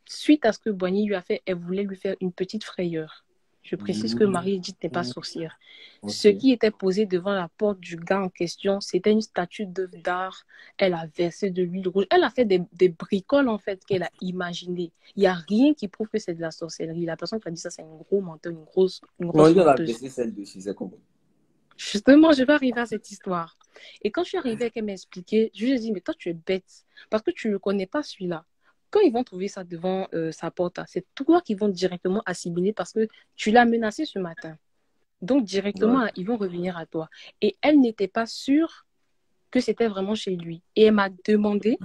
suite à ce que Boigny lui a fait, elle voulait lui faire une petite frayeur. Je précise que Mhm. Marie-Edith n'est pas sorcière. Ok. Ce qui était posé devant la porte du gars en question, c'était une statue d'œuvre d'art. Elle a versé de l'huile rouge. Elle a fait des bricoles, en fait, qu'elle a imaginées. Il n'y a rien qui prouve que c'est de la sorcellerie. La personne qui a dit ça, c'est un gros menteur, une On grosse dit on a menteuse. baissé celle dessus, c'est comment? Justement, je vais arriver à cette histoire. Et quand je suis arrivée, qu'elle m'a expliqué, je lui ai dit, mais toi, tu es bête. Parce que tu ne le connais pas, celui-là. Quand ils vont trouver ça devant sa porte, c'est toi qui vont directement assimiler parce que tu l'as menacé ce matin. Donc, Ouais. directement, ils vont revenir à toi. Et elle n'était pas sûre que c'était vraiment chez lui. Et elle m'a demandé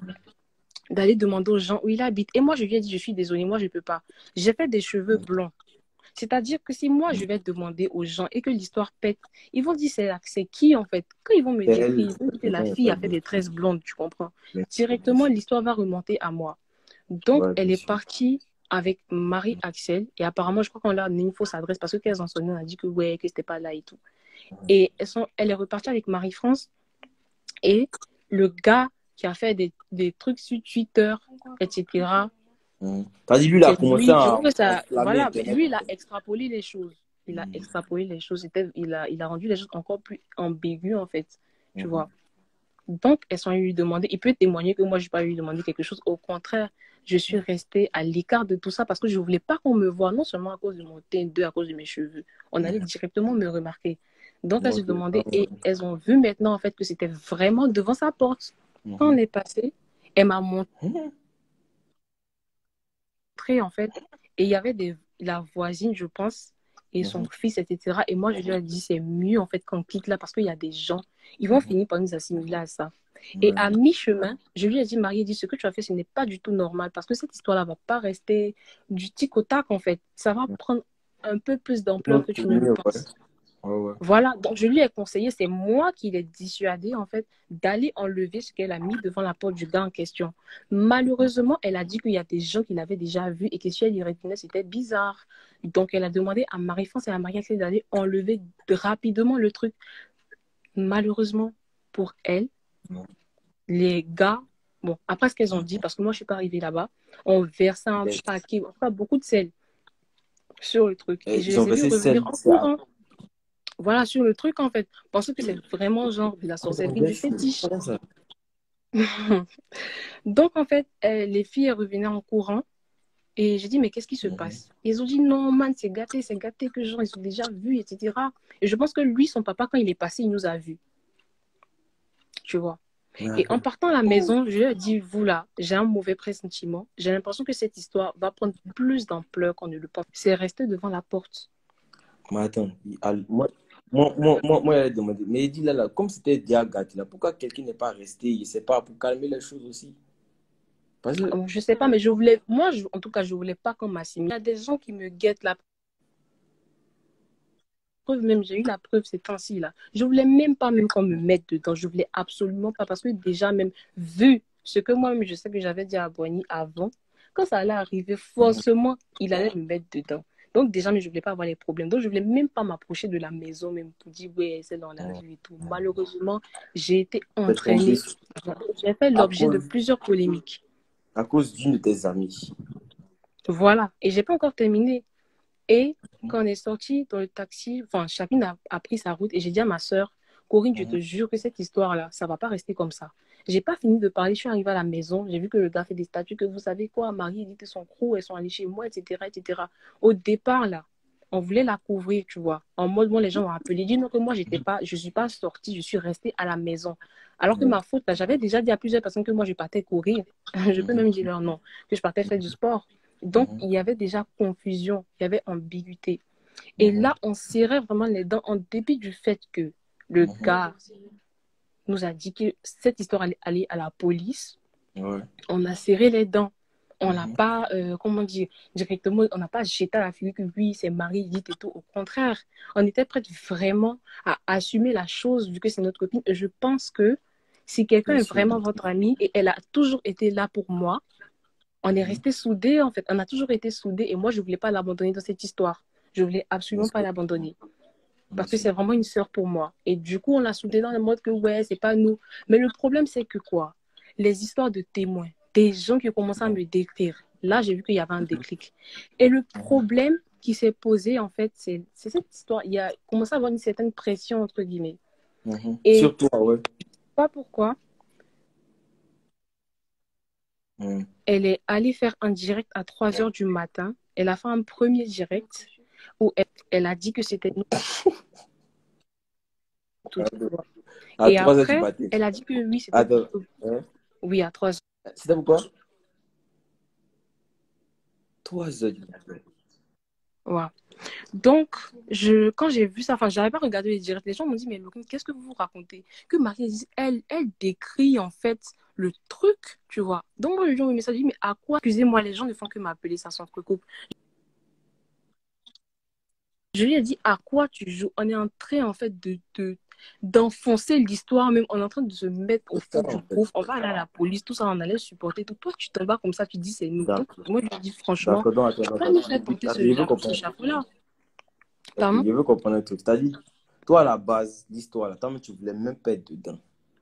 d'aller demander aux gens où il habite. Et moi, je lui ai dit, je suis désolée, moi, je ne peux pas. J'ai fait des cheveux blonds. C'est-à-dire que si moi, je vais demander aux gens et que l'histoire pète, ils vont dire c'est qui en fait? Quand ils vont me C'est décrire, elle. ils vont dire que C'est la bon, y a fille pas a fait de. des tresses blondes, tu comprends? Bien sûr, bien Directement, sûr. l'histoire va remonter à moi. Donc, Ouais, elle bien est sûr. partie avec Marie-Axel et apparemment, je crois qu'on leur a donné une fausse adresse parce que qu'elles ont sonné, on a dit que ouais, que c'était pas là et tout. Et elle est repartie avec Marie-France et le gars qui a fait des trucs sur Twitter, etc. T'as dit, lui, il a C'est commencé lui, je à trouve que ça, enflammer voilà, Internet, lui, en il a fait. extrapolé les choses. Il a Mhm. extrapolé les choses. Il a rendu les choses encore plus ambiguës, en fait. Tu Mhm. vois. Donc, elles sont lui demander. Il peut témoigner que moi, je n'ai pas lui demander quelque chose. Au contraire, je suis restée à l'écart de tout ça parce que je ne voulais pas qu'on me voie, non seulement à cause de mon teint, deux, à cause de mes cheveux. On allait directement me remarquer. Donc, elles se Ok. Ah demandaient ouais. et elles ont vu maintenant, en fait, que c'était vraiment devant sa porte. Quand on Mhm. est passé, elle m'a montré, Mhm. en fait, et il y avait la voisine, je pense, et son Mhm. fils, etc. Et moi, je lui ai dit, c'est mieux, en fait, qu'on quitte là, parce qu'il y a des gens, ils vont Mhm. finir par nous assimiler à ça. Et Ouais. à mi-chemin, je lui ai dit, Marie, dit, ce que tu as fait, ce n'est pas du tout normal, parce que cette histoire-là va pas rester du tic au tac, en fait. Ça va prendre un peu plus d'ampleur Donc, que c'est tu ne le mieux, ouais. penses. Ouais, ouais. Voilà, donc je lui ai conseillé, c'est moi qui l'ai dissuadé en fait d'aller enlever ce qu'elle a mis devant la porte du gars en question. Malheureusement, elle a dit qu'il y a des gens qui l'avaient déjà vu et que si elle y retournait, c'était bizarre. Donc elle a demandé à Marie-France et à Marie-Axel d'aller enlever rapidement le truc. Malheureusement pour elle, Ouais. les gars, bon, après ce qu'elles ont dit, parce que moi je suis pas arrivée là-bas, ont versé un Et- paquet, enfin beaucoup de sel sur le truc. Et et je ils ont les ai vus versé revenir celle. en courant. Voilà, sur le truc, en fait. Parce que c'est vraiment genre de la sorcellerie du fétiche. Ça. Donc, en fait, les filles revenaient en courant. Et j'ai dit, mais qu'est-ce qui se Mhm. passe? Ils ont dit, non, man, c'est gâté que genre, ils ont déjà vu, etc. Et je pense que lui, son papa, quand il est passé, il nous a vus. Tu vois. Et en D'accord. partant à la maison, je lui ai dit, vous là, j'ai un mauvais pressentiment. J'ai l'impression que cette histoire va prendre plus d'ampleur qu'on ne le pense. C'est resté devant la porte. Mais attends, elle a demandé, mais il dit là, comme c'était déjà gâté, là, pourquoi quelqu'un n'est pas resté, je sais pas, pour calmer les choses aussi? Parce que, Je sais pas, mais je voulais, moi, en tout cas, je voulais pas qu'on m'assimile. Il y a des gens qui me guettent la preuve, même, j'ai eu la preuve ces temps-ci, là. Je voulais même pas même qu'on me mette dedans. Je voulais absolument pas, parce que déjà, même vu ce que moi-même, je sais que j'avais dit à Boigny avant, quand ça allait arriver, forcément, il allait me mettre dedans. Donc, déjà, mais je voulais pas avoir les problèmes. Donc, je voulais même pas m'approcher de la maison, même pour dire, ouais, c'est dans la rue et tout. Malheureusement, j'ai été t'es tombé entraînée. J'ai fait à l'objet de cause, plusieurs polémiques. à cause d'une de tes amies. Voilà. Et j'ai pas encore terminé. Et quand on est sorti dans le taxi, enfin, chacune a pris sa route et j'ai dit à ma soeur, Corinne, je te Mhm. jure que cette histoire-là, ça va pas rester comme ça. J'ai pas fini de parler, je suis arrivée à la maison, j'ai vu que le gars fait des statuts, que vous savez quoi, Marie dit que son crew, elles sont allées chez moi, etc., etc. Au départ, là, on voulait la couvrir, tu vois. En mode, bon, les gens m'ont appelé, dit non que moi, je suis pas sortie, je suis restée à la maison. Alors que Ouais. ma faute, là, j'avais déjà dit à plusieurs personnes que moi, je partais courir. Je peux Mhm. même dire leur nom, que je partais faire du sport. Donc, Mhm. il y avait déjà confusion, il y avait ambiguïté. Et Mhm. là, on serrait vraiment les dents en dépit du fait que le Mhm. gars nous a dit que cette histoire allait aller à la police. Ouais. On a serré les dents. On n'a Mhm. pas, comment dire, directement, on n'a pas jeté à la figure que oui, c'est Marie dit et tout. Au contraire, on était prêts vraiment à assumer la chose vu que c'est notre copine. Et je pense que si quelqu'un Bien est sûr. vraiment votre amie et elle a toujours été là pour moi, on est Mhm. restés soudés en fait. On a toujours été soudés et moi, je ne voulais pas l'abandonner dans cette histoire. Je voulais Bien absolument pas sûr. l'abandonner. Bien Parce que sûr. c'est vraiment une sœur pour moi. Et du coup, on l'a soudée dans le mode que, ouais, c'est pas nous. Mais le problème, c'est que quoi? Les histoires de témoins, des gens qui ont commencé à me décrire. Là, j'ai vu qu'il y avait un déclic. Et le Mhm. problème qui s'est posé, en fait, c'est cette histoire. Il y a commencé à avoir une certaine pression, entre guillemets. Mhm. Et Sur toi, ouais. pas pourquoi. Mhm. Elle est allée faire un direct à 3 heures du matin. Elle a fait un premier direct où elle a dit que c'était nous toutes. À Et 3 heures du après, matin. elle a dit que oui, c'était Attends. Hein? oui, à 3 heures. C'était pourquoi? 3 heures du matin. Voilà. Donc, quand j'ai vu ça, enfin, je n'avais pas regardé les directs. Les gens m'ont dit, mais Laurine, qu'est-ce que vous vous racontez? Que Marie, elle décrit en fait le truc, tu vois. Donc, moi, je lui ai envoyé un message, je dis, mais à quoi? Excusez-moi, les gens ne font que m'appeler ça sans couple. Je lui ai dit, à quoi tu joues? On est en train, en fait, d'enfoncer l'histoire, même. On est en train de se mettre au C'est ça, fond du en fait. gouffre. On va aller à la police, tout ça, on allait supporter tout. Toi, tu t'en vas comme ça, tu dis, c'est nous. Donc, D'accord. moi, je lui ai dit, franchement, D'accord. Donc, attends, tu peux pas attends. nous faire porter Attends, je veux ce comprendre. chapeau-là. Ok, Pardon? je veux comprendre un truc. C'est-à-dire, toi, à la base, l'histoire, là, toi, tu voulais même pas être dedans.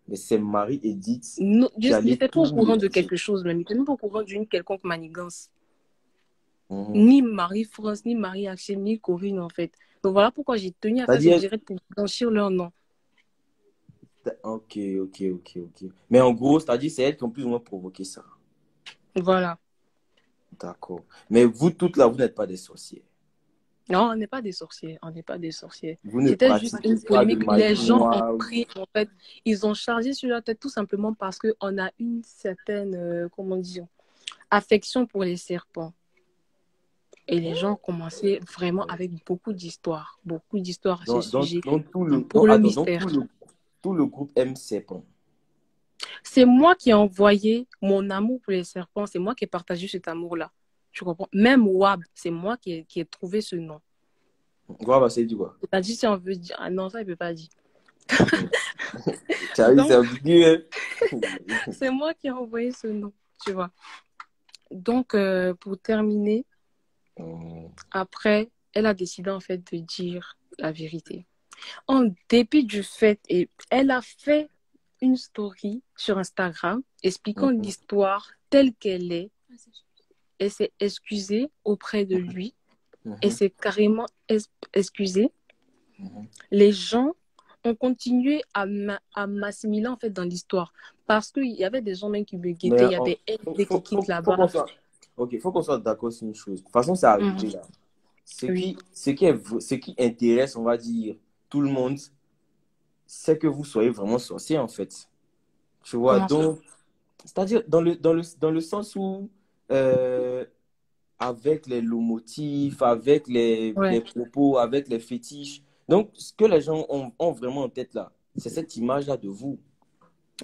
Mais c'est Marie-Edith Non, je qui allait n'étais pas au tout courant de mélanger. quelque chose, même. Je n'étais même pas au courant d'une quelconque manigance. Mhm. Ni Marie-France, ni Marie-Axel, ni Corinne, en fait. Donc voilà pourquoi j'ai tenu à faire ce C'est-à-dire, direct pour blanchir leur nom. ok, ok, ok, ok. Mais en gros, c'est-à-dire, c'est elles qui ont plus ou moins provoqué ça. Voilà. D'accord. Mais vous toutes là, vous n'êtes pas des sorcières. Non, on n'est pas des sorciers. On n'est pas des sorciers. Vous ne C'était juste pratiquez une pas de polémique. Les magie gens ont noire. pris, en fait, ils ont chargé sur leur tête tout simplement parce qu'on a une certaine, comment dire, affection pour les serpents. Et les gens ont commencé vraiment avec beaucoup d'histoires à ce sujet, pour le Attends, donc mystère. tout le groupe aime Serpent. C'est moi qui ai envoyé mon amour pour les serpents. C'est moi qui ai partagé cet amour-là. Tu comprends? Même Wab, c'est moi qui ai trouvé ce nom. Voilà, c'est du quoi? Il a dit si on veut dire. Ah non, ça, il peut pas dire. Tu as vu, c'est Donc, ambigu, hein? c'est moi qui ai envoyé ce nom, tu vois. Donc, pour terminer, après, elle a décidé en fait de dire la vérité. En dépit du fait, et elle a fait une story sur Instagram expliquant l'histoire telle qu'elle est. Elle s'est excusée auprès de lui. Elle s'est carrément excusée. Les gens ont continué à m'assimiler en fait dans l'histoire parce qu'il y avait des gens même qui me guettaient. Il y avait elle qui quitte Faut là-bas. qu'on soit, ok, faut qu'on soit d'accord sur une chose. De toute façon, c'est arrivé là. Oui. Ce qui intéresse, on va dire, tout le monde, c'est que vous soyez vraiment sorcier, en fait. Tu vois, Comment ça? donc, c'est-à-dire dans le sens où, euh, avec les lomotifs, avec les Ouais, propos, avec les fétiches. Donc, ce que les gens ont vraiment en tête là, c'est cette image-là de vous.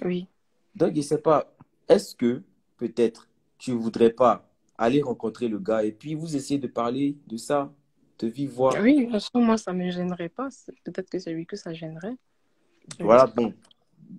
oui. Donc, je ne sais pas, est-ce que peut-être tu ne voudrais pas aller rencontrer le gars et puis vous essayer de parler de ça, de vive voix? Oui, bien sûr, moi, ça ne me gênerait pas. Peut-être que c'est lui que ça gênerait. Je ne Voilà, sais pas. bon,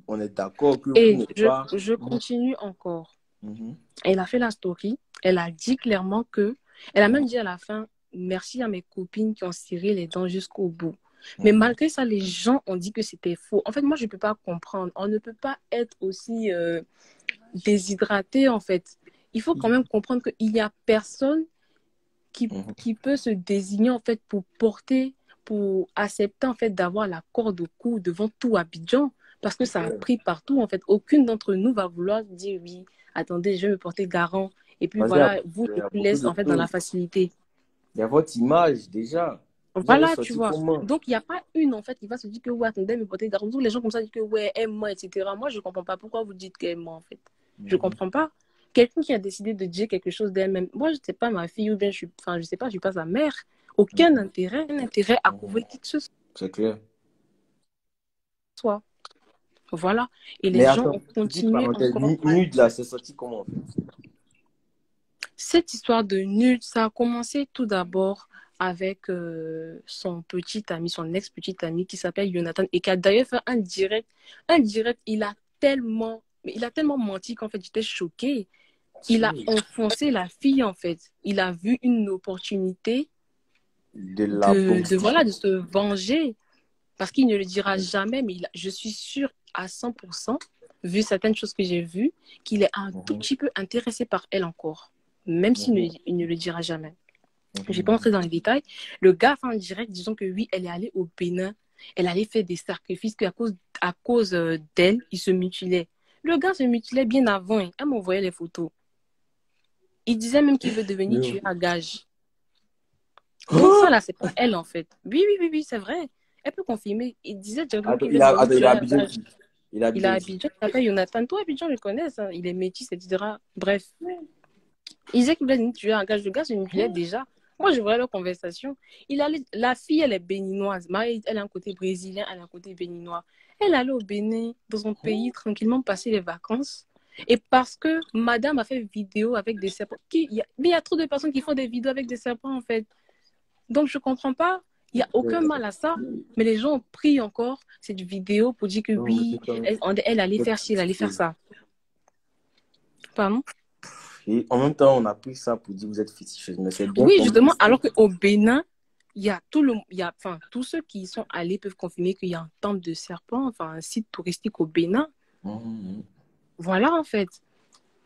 on est d'accord que vous Et n'êtes pas. je continue encore. Mhm, Elle a fait la story. Elle a dit clairement que... Elle a même dit à la fin, merci à mes copines qui ont serré les dents jusqu'au bout. Mais mhm, malgré ça, les gens ont dit que c'était faux. En fait, moi, je ne peux pas comprendre. On ne peut pas être aussi déshydraté, en fait. Il faut quand même comprendre qu'il n'y a personne mhm. qui peut se désigner, en fait, pour porter, pour accepter, en fait, d'avoir la corde au cou devant tout Abidjan. Parce que ça a pris partout, en fait. Aucune d'entre nous va vouloir dire, oui, attendez, je vais me porter garant. Et puis Parce qu'il voilà, vous, y je a vous beaucoup laisse, de en fait, dans la choses. facilité. Il y a votre image déjà. Vous allez Voilà, tu sortir vois. comment? Donc, il n'y a pas une, en fait, qui va se dire que, ouais, attendez, me porter garant. Tous les gens comme ça disent que, ouais, aime-moi, etc. Moi, je ne comprends pas pourquoi vous dites qu'aime-moi, en fait. Je ne Mhm, comprends pas. Quelqu'un qui a décidé de dire quelque chose d'elle-même. Moi, je ne sais pas ma fille ou bien enfin, je sais pas, je suis pas sa mère. Aucun mhm, intérêt, un intérêt à mhm. couvrir qui que ce C'est clair. soit. Voilà. Et les Mais gens attends, ont petite continué parenthèse, encore à nude là, dire. c'est sorti comment en fait? Cette histoire de nude, ça a commencé tout d'abord avec son petit ami, son ex-petit ami qui s'appelle Jonathan et qui a d'ailleurs fait un direct. Un direct, il a tellement menti qu'en fait, j'étais choquée. Il a Si. enfoncé la fille, en fait. Il a vu une opportunité De la voilà, boxer. de se venger. Parce qu'il ne le dira jamais, mais je suis sûre à 100%, vu certaines choses que j'ai vues, qu'il est un tout Mhm, petit peu intéressé par elle encore, même s'il mhm, il ne le dira jamais. Je ne vais pas mhm, entrer dans les détails. Le gars a fait en direct, disons que oui, elle est allée au Bénin, elle allait faire des sacrifices, à cause d'elle, il se mutilait. Le gars se mutilait bien avant, hein. Elle m'envoyait les photos. Il disait même qu'il veut devenir mhm. tueur à gage. Donc ça, Oh! là, c'est pas elle, en fait. Oui, oui, oui, oui, c'est vrai. Elle peut confirmer. Il disait directement Attends, qu'il veut devenir il a tueur à Abidjan gage. qui? Il a Il a Abidjan qui? Abidjan, il s'appelle Jonathan. Toi, Abidjan, le connais, ça. Il est métis, etc. Bref. Il disait qu'il voulait devenir tueur à gage. Le gars se mutilait déjà. Moi, je voyais leur conversation. La fille, elle est béninoise. Marie, elle a un côté brésilien, elle a un côté béninois. Elle allait au Bénin, dans son pays, tranquillement passer les vacances. Et parce que madame a fait vidéo avec des serpents. Mais il y a trop de personnes qui font des vidéos avec des serpents, en fait. Donc, je ne comprends pas. Il n'y a aucun mal à ça. Mais les gens ont pris encore cette vidéo pour dire que Non, mais oui, c'est ça. elle allait faire ci, elle allait faire ça. Pardon? Et en même temps, on a pris ça pour dire que vous êtes féticheuse, mais c'est bien Oui, compris. justement, alors qu'au Bénin, enfin, tous ceux qui y sont allés peuvent confirmer qu'il y a un temple de serpent, enfin, un site touristique au Bénin. Mhm, Voilà, en fait.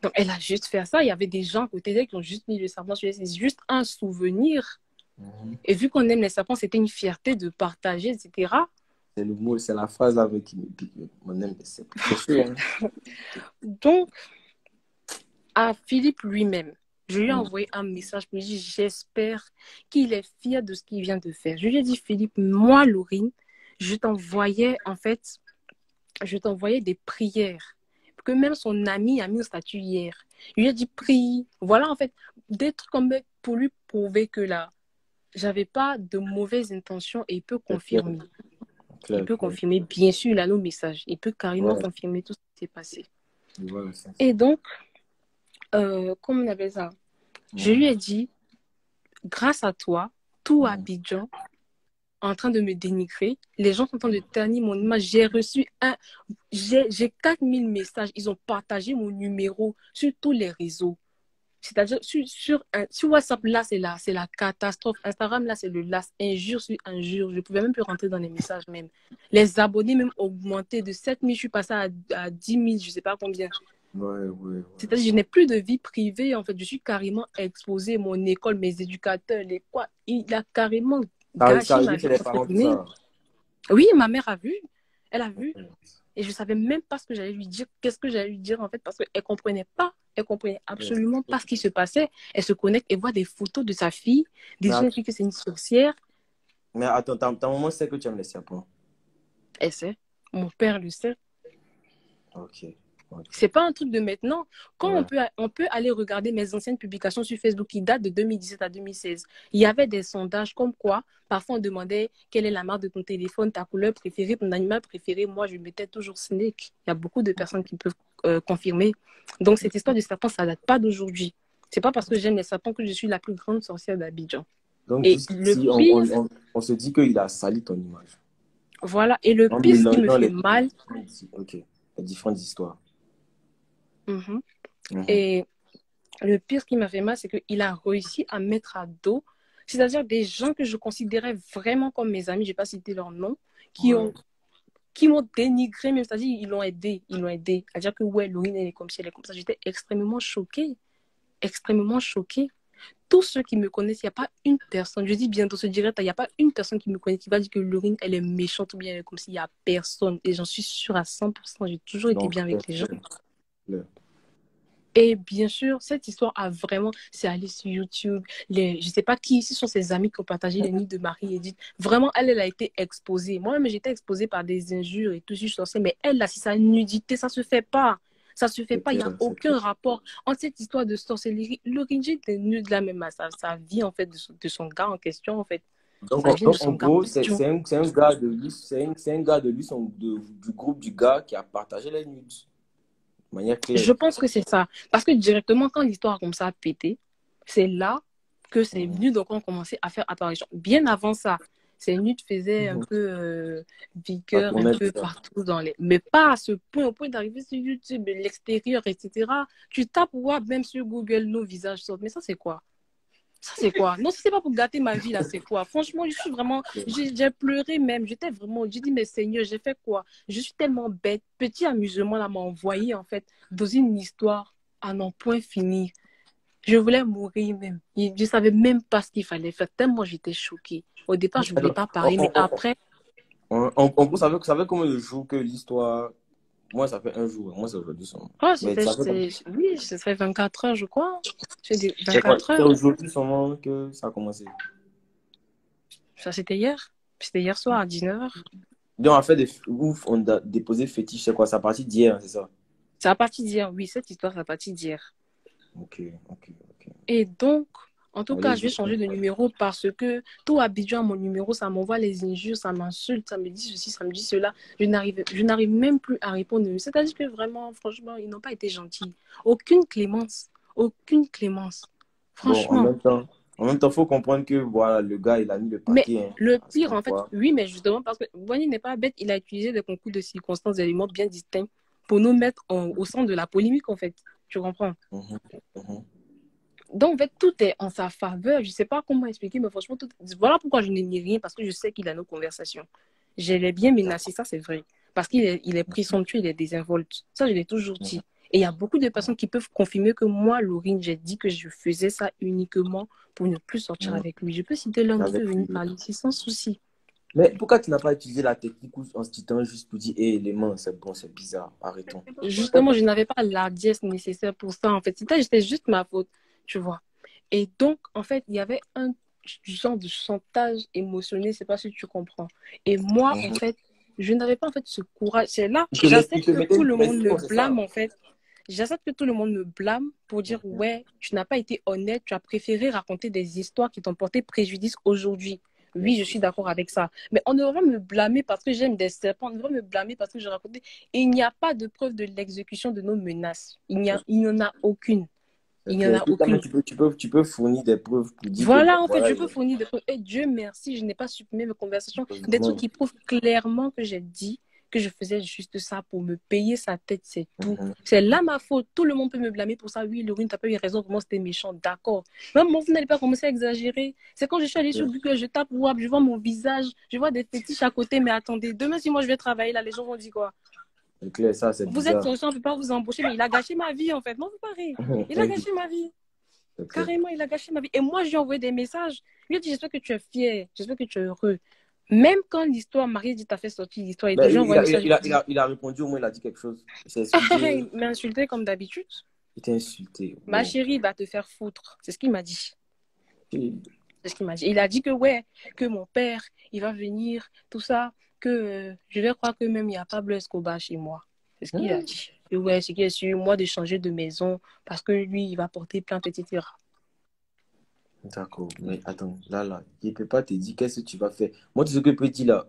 Donc, elle a juste fait ça. Il y avait des gens à côté d'elle qui ont juste mis le serpent sur elle. C'est juste un souvenir. mhm. Et vu qu'on aime les serpents, c'était une fierté de partager, etc. C'est le mot, c'est la phrase avec qui me pique. Mon aime, c'est chaud, hein? Donc, à Philippe lui-même, je lui ai Mhm. envoyé un message pour lui dire j'espère qu'il est fier de ce qu'il vient de faire. Je lui ai dit Philippe, moi, Laurine, je t'envoyais en fait, je t'envoyais des prières que même son ami a mis au statut hier. Je lui ai dit prie. Voilà en fait des trucs comme pour lui prouver que là, j'avais pas de mauvaises intentions et il peut C'est clair, confirmer. Il clair, peut clair. confirmer, bien sûr, il a nos messages. Il peut carrément Ouais, confirmer tout ce qui s'est passé. voilà, ça. Et donc, comment on appelle ça? Je lui Mhm, ai dit, grâce à toi, tout mhm, Abidjan en train de me dénigrer. Les gens sont en train de ternir mon image. J'ai 4000 messages. Ils ont partagé mon numéro sur tous les réseaux. C'est-à-dire, sur WhatsApp, c'est la catastrophe. Instagram, là, c'est le las. Injure sur injure. Je ne pouvais même plus rentrer dans les messages même. Les abonnés même augmenté de 7000, je suis passée à 10 000, je ne sais pas combien. Ouais. C'est-à-dire, je n'ai plus de vie privée, en fait. Je suis carrément exposée. Mon école, mes éducateurs, les quoi. Il a carrément Ça gâché ma arrive vie, chez les entre parents, tout guillemets. ça. Oui, ma mère a vu. Elle a vu. Ouais. Et je ne savais même pas ce que j'allais lui dire. Qu'est-ce que j'allais lui dire, en fait, parce qu'elle ne comprenait pas. Elle ne comprenait absolument pas ce qui se passait. Elle se connecte et voit des photos de sa fille. Des Mais, gens disent que c'est une sorcière. mais attends, ta maman sait que tu aimes les serpents. Elle sait. Mon père le sait. Ok. C'est pas un truc de maintenant. Quand Ouais. on peut aller regarder mes anciennes publications sur Facebook qui datent de 2017 à 2016, il y avait des sondages comme quoi, parfois on demandait quelle est la marque de ton téléphone, ta couleur préférée, ton animal préféré. Moi, je mettais toujours Snake. Il y a beaucoup de personnes qui peuvent confirmer. Donc, cette histoire du serpent, ça date pas d'aujourd'hui. C'est pas parce que j'aime les serpents que je suis la plus grande sorcière d'Abidjan. Donc, Et le jusqu'ici, pire, on se dit qu'il a sali ton image. voilà, et le En pire, ce qui me mélangeant fait mal, les différentes histoires. mhm. Mhm. Et le pire, ce qui m'a fait mal, c'est qu'il a réussi à mettre à dos, c'est-à-dire des gens que je considérais vraiment comme mes amis, je ne vais pas citer leur nom, Ouais. qui m'ont dénigré, même, c'est-à-dire ils l'ont aidé à dire que ouais, Laurine, elle est comme si elle est comme ça. J'étais extrêmement choquée, extrêmement choquée. Tous ceux qui me connaissent, il n'y a pas une personne, je dis bien dans ce direct, il n'y a pas une personne qui me connaît qui va dire que Laurine, elle est méchante ou bien elle est comme s'il n'y a personne. Et j'en suis sûre à 100%, j'ai toujours été Donc, bien avec les gens. le- Et bien sûr, cette histoire a vraiment, c'est allé sur YouTube. Je ne sais pas qui ici sont ses amis qui ont partagé les nuits de Marie-Édith. Vraiment, elle a été exposée. Moi-même, j'étais exposée par des injures et tout, je suis sorcière. Mais elle, là, si sa nudité, ça ne se fait pas. Ça ne se fait c'est pas. Il n'y a clair, c'est aucun clair. rapport entre cette histoire de sorcellerie. L'origine est nue de la même à ça vient, en fait, de son gars en question, en fait. Ça vient de Donc, en son gars gros, en question. c'est un gars de lui, c'est un gars de lui, du groupe du gars qui a partagé les nudes de manière claire. Je pense que c'est ça. Parce que directement, quand l'histoire a commencé à péter, c'est là que ces Mhm. nudes ont commencé à faire apparition. Bien avant ça, ces nudes faisaient un Mhm. peu Ça vigueur, un tournait peu déjà. partout dans les... Mais pas à ce point, au point d'arriver sur YouTube, l'extérieur, etc. Tu tapes WAP, même sur Google, nos visages sortent. Mais ça, c'est quoi? Ça, c'est quoi? Non, si c'est pas pour gâter ma vie, là, c'est quoi? Franchement, je suis vraiment... J'ai pleuré même. J'étais vraiment... J'ai dit, mais Seigneur, j'ai fait quoi? Je suis tellement bête. Petit amusement, là, m'a envoyé, en fait, dans une histoire à n'en point finir. Je voulais mourir même. Je ne savais même pas ce qu'il fallait faire. Tellement j'étais choquée. Au départ, je ne voulais Alors, pas parler, mais après... ça fait combien de jours que l'histoire. Moi, ça fait un jour. Moi, c'est aujourd'hui. Oh, Mais ça fait comme. oui, ce serait 24 heures, je crois. J'ai dit C'est quoi? 24 C'est heures. aujourd'hui seulement que ça a commencé. Ça, c'était hier. C'était hier soir à 19 heures. Donc, on a fait des. Ouf, on a déposé fétiche. C'est quoi? C'est à partir d'hier, hein, c'est ça? C'est à partir d'hier. Oui, cette histoire, c'est à partir d'hier. Ok, ok. Et donc, en tout cas, je vais Allez-y. changer de numéro parce que tout Abidjan, mon numéro, ça m'envoie les injures, ça m'insulte, ça me dit ceci, ça me dit cela. Je n'arrive même plus à répondre. C'est-à-dire que vraiment, franchement, ils n'ont pas été gentils. Aucune clémence. Aucune clémence. Bon, Franchement. en même temps, faut comprendre que voilà, le gars, il a mis le Mais paquet, hein, le à pire, son en fait, poids. oui, mais justement, parce que Boigny n'est pas bête, il a utilisé des concours de circonstances, des éléments bien distincts pour nous mettre au centre de la polémique, en fait. Tu comprends? Mhm, mhm. Donc, en fait, tout est en sa faveur. Je ne sais pas comment expliquer, mais franchement, voilà pourquoi je n'ai ni rien, parce que je sais qu'il a nos conversations. Je l'ai bien menacé, ça c'est vrai. Parce il est présomptueux, il est désinvolte. Ça, je l'ai toujours dit. Et il y a beaucoup de personnes qui peuvent confirmer que moi, Laurine, j'ai dit que je faisais ça uniquement pour ne plus sortir Mhm. avec lui. Je peux citer l'un d'eux Avec venir lui. parler ici sans souci. Mais pourquoi tu n'as pas utilisé la technique où en se titant juste pour dire, hé, les mains, c'est bon, c'est bizarre, arrêtons. Justement, je n'avais pas l'ardiesse nécessaire pour ça. En fait, c'était juste ma faute, tu vois. Et donc, en fait, il y avait un genre de chantage émotionnel, je ne sais pas si tu comprends. Et moi, en Mhm. fait, je n'avais pas en fait ce courage. C'est là, Il j'accepte te que mettait tout une le monde me pression, c'est blâme, ça. en fait. J'accepte que tout le monde me blâme pour dire, Mhm. ouais, tu n'as pas été honnête, tu as préféré raconter des histoires qui t'ont porté préjudice aujourd'hui. Oui, je suis d'accord avec ça. Mais on ne va pas me blâmer parce que j'aime des serpents, on ne va me blâmer parce que j'ai raconté. Et il n'y a pas de preuve de l'exécution de nos menaces. Il n'y en a aucune. Il n'y en a Mais aucune. tu peux fournir des preuves pour dire que, bon, Voilà, en fait, voilà, je peux fournir des preuves. Et Dieu merci, je n'ai pas supprimé mes conversations. Des trucs heureusement. qui prouvent clairement que j'ai dit que je faisais juste ça pour me payer sa tête, c'est tout. Mhm. C'est là ma faute. Tout le monde peut me blâmer pour ça. Oui, Laurine, tu n'as pas eu raison. Vraiment, c'était méchant. D'accord. Maman, vous n'allez pas commencer à exagérer. C'est quand je suis allée sur Google, je tape WAP, je vois mon visage, je vois des fétiches à côté. Mais attendez, demain, si moi je vais travailler là, les gens vont dire quoi? C'est clair, ça, c'est Vous êtes bizarre. conscient, on ne peut pas vous embaucher, mais il a gâché ma vie, en fait. Non, vous parlez. Il a gâché ma vie. C'est clair. Carrément, il a gâché ma vie. Et moi, je lui ai envoyé des messages. Je lui ai dit, j'espère que tu es fier. J'espère que tu es heureux. Même quand l'histoire, Marie dit, t'as fait sortir l'histoire, je Mais lui ai envoyé un message. il a répondu, au moins, il a dit quelque chose. Il s'est excusé. Il m'a insulté comme d'habitude. Il t'a insulté. Ma Wow. chérie va te faire foutre. C'est ce qu'il m'a dit. Et- C'est ce qu'il m'a dit. Il a dit que, ouais, que mon père, il va venir, tout ça, que je vais croire que même il n'y a pas Pablo Escobar chez moi. C'est ce qu'il a dit. Et ouais, c'est qu'il est sur moi de changer de maison parce que lui, il va porter plainte, etc. D'accord, mais attends, là, il ne peut pas te dire qu'est-ce que tu vas faire. Moi, tout ce que je peux dire là,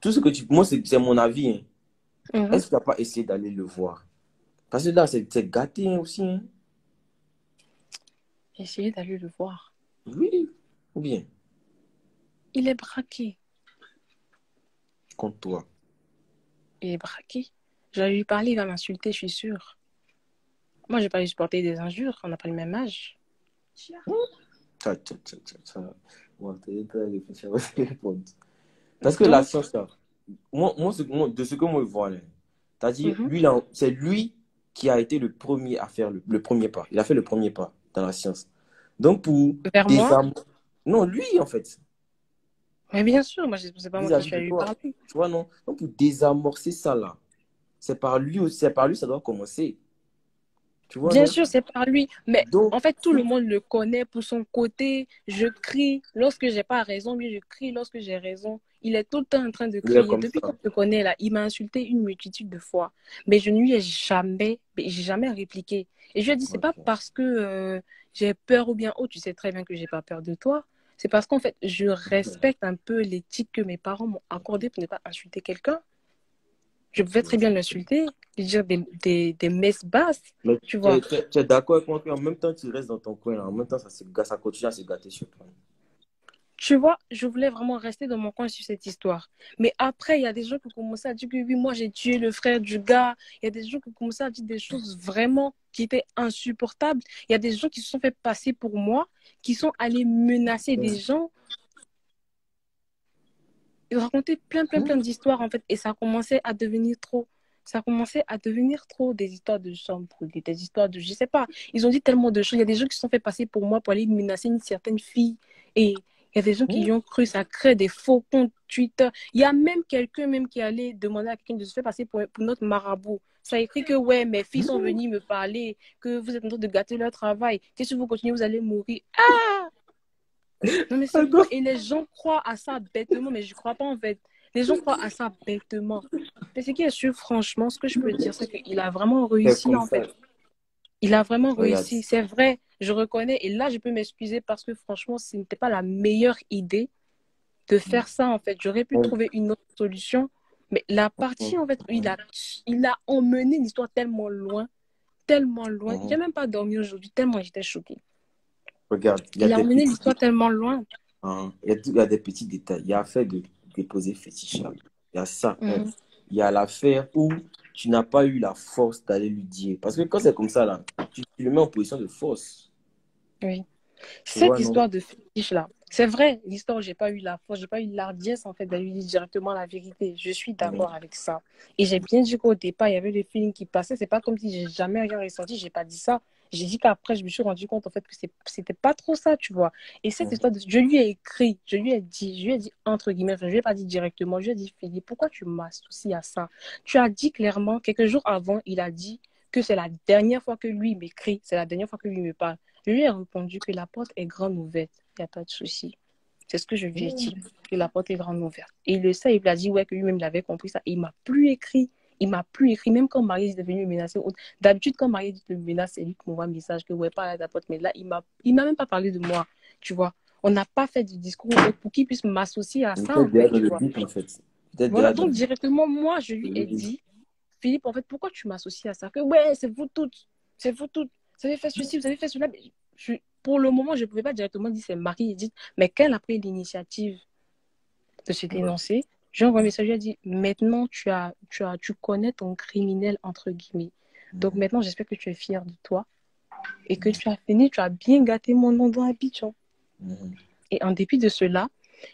tout ce que tu. Moi, c'est mon avis. Hein. Mhm. Est-ce que tu n'as pas essayé d'aller le voir? Parce que là, c'est gâté hein, aussi. Hein. Essayez d'aller le voir. Oui, ou bien, Il est braqué. contre toi. Il est braqué. Je vais lui parler, il va m'insulter, je suis sûre. Moi, je vais pas lui supporter des injures. On n'a pas le même âge. Ça. Moi, t'es pas réfléchir à cette réponse. Parce que la Donc, science, là, de ce que moi je vois, là, c'est-à-dire, mhm. lui, là, c'est lui qui a été le premier à faire le premier pas. Il a fait le premier pas dans la science. Donc, pour Vers moi. désarmer. Non, lui, en fait, Mais bien sûr, moi, c'est pas moi qui vis-à-vis suis de allée lui toi. parler. Tu vois, non? Donc, pour désamorcer ça, là, c'est par lui ça doit commencer. Tu vois, Bien non? sûr, c'est par lui. Mais Donc, en fait, tout le monde le connaît pour son côté. Je crie lorsque j'ai pas raison, lui, je crie lorsque j'ai raison. Il est tout le temps en train de il est crier. comme Depuis ça. qu'on se connaît, là, il m'a insulté une multitude de fois. Mais je ne lui ai jamais répliqué. Et je lui ai dit, c'est pas Ok. parce que j'ai peur ou bien, oh, tu sais très bien que j'ai pas peur de toi. C'est parce qu'en fait, je respecte un peu l'éthique que mes parents m'ont accordée pour ne pas insulter quelqu'un. Je pouvais très bien l'insulter, lui dire des messes basses, Mais tu vois. tu es d'accord avec moi qu'en même temps, tu restes dans ton coin, là. En même temps, ça continue à se gâter sur toi. Tu vois, je voulais vraiment rester dans mon coin sur cette histoire. Mais après, il y a des gens qui ont commencé à dire que oui, moi j'ai tué le frère du gars. Il y a des gens qui ont commencé à dire des choses vraiment qui étaient insupportables. Il y a des gens qui se sont fait passer pour moi, qui sont allés menacer des gens. Ils racontaient plein d'histoires en fait. Et ça commençait à devenir trop. Ça commençait à devenir trop des histoires de chambres, des histoires de... Je sais pas. Ils ont dit tellement de choses. Il y a des gens qui se sont fait passer pour moi pour aller menacer une certaine fille. Et il y a des gens qui y ont cru. Ça crée des faux comptes Twitter. Il y a même quelqu'un même qui allait demander à quelqu'un de se faire passer pour notre marabout. Ça a écrit que ouais, mes filles sont venues me parler, que vous êtes en train de gâter leur travail, que si vous continuez, vous allez mourir. Ah! Non, mais c'est quoi? Et les gens croient à ça bêtement, mais je crois pas en fait. Les gens croient à ça bêtement. Mais c'est qui est sûr, franchement, ce que je peux dire, c'est qu'il a vraiment C'est réussi comme en ça. fait. Il a vraiment Regarde. réussi. C'est vrai, je reconnais. Et là, je peux m'excuser parce que franchement, ce n'était pas la meilleure idée de faire ça en fait. J'aurais pu trouver une autre solution. Mais la partie en fait, où il a emmené l'histoire tellement loin, tellement loin. J'ai même pas dormi aujourd'hui, tellement j'étais choquée. Regarde, il y a Il a des emmené petits l'histoire tellement loin. hein, il y a des petits détails. Il y a l'affaire de déposer fétiche là. Il y a ça. Hein. Mhm. Il y a l'affaire où tu n'as pas eu la force d'aller lui dire. Parce que quand c'est comme ça, là, tu le mets en position de force. Oui. Tu Cette vois, non? histoire de fétiche là, c'est vrai, l'histoire où j'ai pas eu la force, j'ai pas eu l'ardiesse en fait d'aller lui dire directement la vérité. Je suis d'accord avec ça. Et j'ai bien dit qu'au départ, il y avait des feelings qui passaient. C'est pas comme si j'ai jamais rien ressenti, j'ai pas dit ça. J'ai dit qu'après, je me suis rendu compte en fait que c'était pas trop ça, tu vois. Et cette histoire de... Je lui ai écrit, je lui ai dit entre guillemets, enfin, je lui ai pas dit directement, je lui ai dit, Philippe, pourquoi tu m'associes à ça? Tu as dit clairement, quelques jours avant, il a dit que c'est la dernière fois que lui m'écrit, c'est la dernière fois que lui me parle. Je lui ai répondu que la porte est grande ouverte. Il n'y a pas de souci. C'est ce que je lui ai dit, que la porte est grande ouverte. Et il le sait, il a dit ouais, que lui-même il avait compris ça. Et il m'a plus écrit. Il m'a plus écrit, même quand Marie est venue me menacer. D'habitude, quand Marie me menace, c'est lui qui m'envoie un message que ouais, pas à la porte. Mais là, il m'a même pas parlé de moi, tu vois. On n'a pas fait du discours pour qu'il puisse m'associer à ça, en Peut-être déjà fait, dans tu le vois. doute, en fait. Peut-être Voilà, déjà dans donc le directement, moi, je lui ai doute. dit, Philippe, en fait, pourquoi tu m'associes à ça? Que ouais, c'est vous toutes. C'est vous toutes. vous avez fait ceci, vous avez fait cela. Pour le moment, je ne pouvais pas directement dire c'est Marie-Edith, mais quand elle a pris l'initiative de se dénoncer, j'ai envoyé un message, je lui ai dit, maintenant, tu connais ton criminel, entre guillemets. Donc maintenant, j'espère que tu es fier de toi et que tu as bien gâté mon nom dans Abidjan. Et en dépit de cela,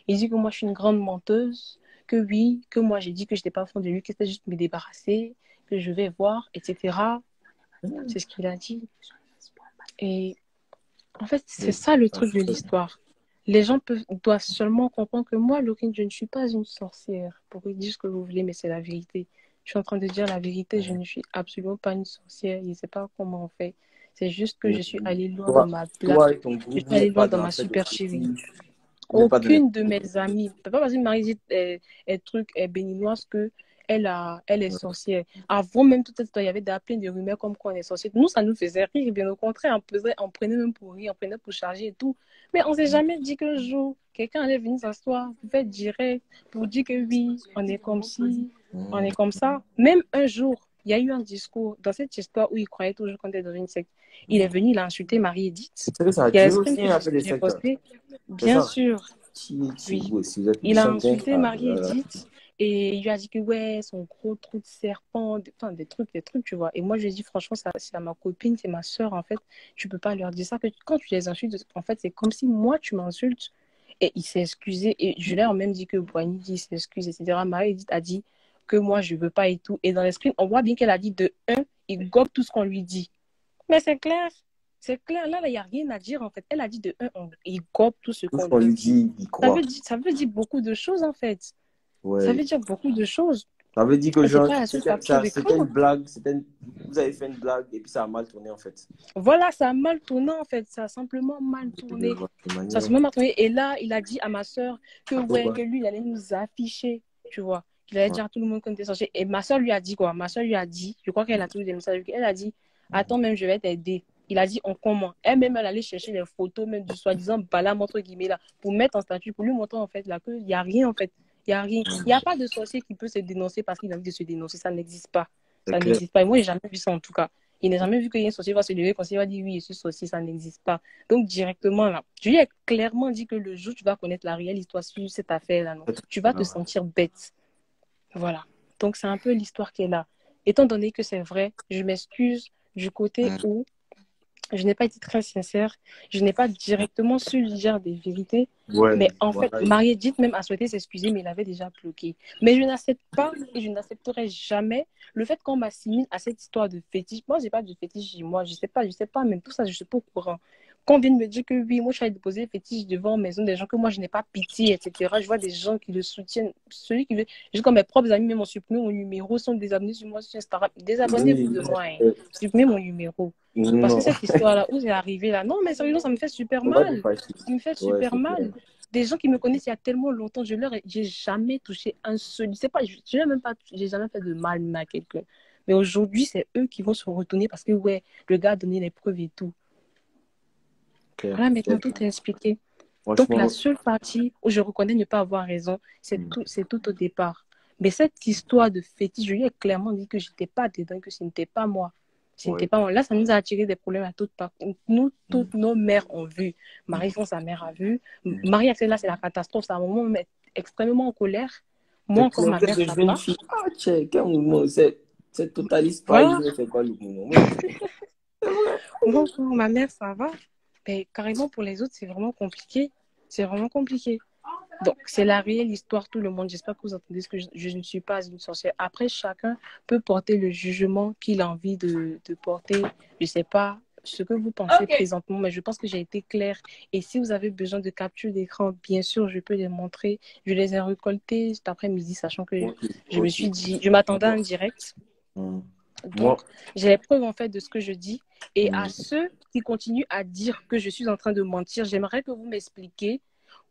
il dit que moi, je suis une grande menteuse, que oui, que moi, j'ai dit que je n'étais pas au fond de lui, que c'était juste me débarrasser, que je vais voir, etc. C'est ce qu'il a dit. Et en fait, c'est ça le truc de l'histoire. Les gens doivent seulement comprendre que moi, Laurine, je ne suis pas une sorcière. Pour dire ce que vous voulez, mais c'est la vérité. Je suis en train de dire la vérité, je ne suis absolument pas une sorcière. Je ne sais pas comment on fait. C'est juste que je suis allée loin dans ma blague. Toi et ton Je groupe, suis vous allée n'êtes pas loin dans dans ma la fête de super chérie. fétiche. Aucune de mes amies, pas parce que Marie est béninoise que elle est sorcière. Avant même toute cette histoire, il y avait plein de rumeurs comme quoi on est sorcière. Nous, ça nous faisait rire, bien au contraire, on prenait même pour rire, on prenait pour charger et tout. Mais on s'est jamais dit qu'un jour, quelqu'un allait venir s'asseoir, faire direct, pour dire que oui, on est comme ci, on est comme ça. Même un jour, il y a eu un discours dans cette histoire où il croyait toujours qu'on était dans une secte. Il est venu, il a insulté Marie-Edith. C'est que ça a Il y a duré aussi, que un peu des j'ai secteurs. posté. C'est Bien ça. sûr, oui. Vous aussi, vous êtes Il a méchant. insulté Marie-Edith et il lui a dit que ouais, son gros trou de serpent, des trucs, tu vois. Et moi, je lui ai dit, franchement, ça, c'est à ma copine, c'est ma soeur, en fait. Tu peux pas leur dire ça. Que quand tu les insultes, en fait, c'est comme si moi, tu m'insultes. Et il s'est excusé. Et je leur ai même dit que Boigny dit, il s'excuse, etc. Marie-Edith a dit que moi, je veux pas et tout. Et dans l'esprit, on voit bien qu'elle a dit de un, il gobe tout ce qu'on lui dit. Mais c'est clair. C'est clair, là, il n'y a rien à dire en fait. Elle a dit de un, il gobe tout ce Tout ce qu'on qu'on lui lui dit. dit, il croit. Ça veut dire beaucoup de choses en fait. Ouais. Ça veut dire beaucoup de choses. Ça veut dire que Et c'est genre, pas la seule capture c'était une d'écran. blague, vous avez fait une blague et puis ça a mal tourné en fait. Voilà, ça a mal tourné en fait. Ça a simplement mal tourné. Ça a simplement mal tourné. Et là, il a dit à ma soeur que, ouais, que lui, il allait nous afficher, tu vois. Qu'il allait dire à tout le monde qu'on était sorciers. Et ma soeur lui a dit quoi? Ma soeur lui a dit, je crois qu'elle a trouvé des messages. Elle a dit, attends, même, je vais t'aider. Il a dit, on comment? Elle-même, elle allait chercher les photos, même du soi-disant balam, entre guillemets, là, pour mettre en statut, pour lui montrer, en fait, là, qu'il n'y a rien, en fait. Il n'y a rien. Il n'y a pas de sorcier qui peut se dénoncer parce qu'il a envie de se dénoncer. Ça n'existe pas. Ça n'existe pas. Et moi, j'ai jamais vu ça, en tout cas. Il n'a jamais vu qu'il y a un sorcier va se lever quand il va dire oui, je suis sorcier, ça n'existe pas. Donc, directement, là, je lui ai clairement dit que le jour où tu vas connaître la réelle histoire sur cette affaire-là, non, tu vas te sentir bête. Voilà. Donc, c'est un peu l'histoire qui est là. Étant donné que c'est vrai, je m'excuse du côté où je n'ai pas été très sincère. Je n'ai pas directement su lui dire des vérités. Ouais, mais en voilà. fait, Marie-Edith même a souhaité s'excuser, mais il avait déjà bloqué. Mais je n'accepte pas et je n'accepterai jamais le fait qu'on m'assimile à cette histoire de fétiche. Moi, je n'ai pas de fétiche chez moi. Je sais pas, même tout ça, je ne suis pas au courant. Qu'on vienne me dire que oui, moi, je suis allée déposer des fétiches devant maison des gens que moi, je n'ai pas pitié, etc. Je vois des gens qui le soutiennent. Celui qui veut, juste comme mes propres amis, même ont supprimé mon numéro, sont désabonnés sur moi sur Instagram. Désabonnez-vous de moi, hein. Supprimez mon numéro. Parce que cette histoire-là, où c'est arrivé là, non, mais sérieusement, ça me fait super mal. Ça me fait super mal. Des gens qui me connaissent il y a tellement longtemps, j'ai jamais touché un seul. Je sais pas, j'ai jamais fait de mal à quelqu'un. Mais aujourd'hui, c'est eux qui vont se retourner parce que, ouais, le gars a donné les preuves et tout. Voilà, maintenant, tout est expliqué. Donc, la seule partie où je reconnais ne pas avoir raison, c'est tout au départ. Mais cette histoire de fétiche, je lui ai clairement dit que je n'étais pas dedans, que ce n'était pas moi. Pas moi. Là, ça nous a attiré des problèmes à toutes parts. Nous, toutes nos mères ont vu. Marie, sa mère a vu. Marie, là, c'est la catastrophe. C'est un moment où elle est extrêmement en colère. Moi, encore, ma mère, ça va. Ah, tiens, quel mouvement, c'est totaliste. Voilà. C'est quoi le mouvement? Moi, encore, ma mère, ça va. Mais carrément, pour les autres, c'est vraiment compliqué. C'est vraiment compliqué. Donc, c'est la réelle histoire, tout le monde. J'espère que vous entendez ce que je ne suis pas une sorcière. Après, chacun peut porter le jugement qu'il a envie de porter. Je ne sais pas ce que vous pensez présentement, mais je pense que j'ai été claire. Et si vous avez besoin de capture d'écran, bien sûr, je peux les montrer. Je les ai récoltés cet après-midi, sachant que je me suis dit, je m'attendais à un direct. Donc, j'ai les preuves en fait de ce que je dis. Et à ceux qui continuent à dire que je suis en train de mentir, j'aimerais que vous m'expliquiez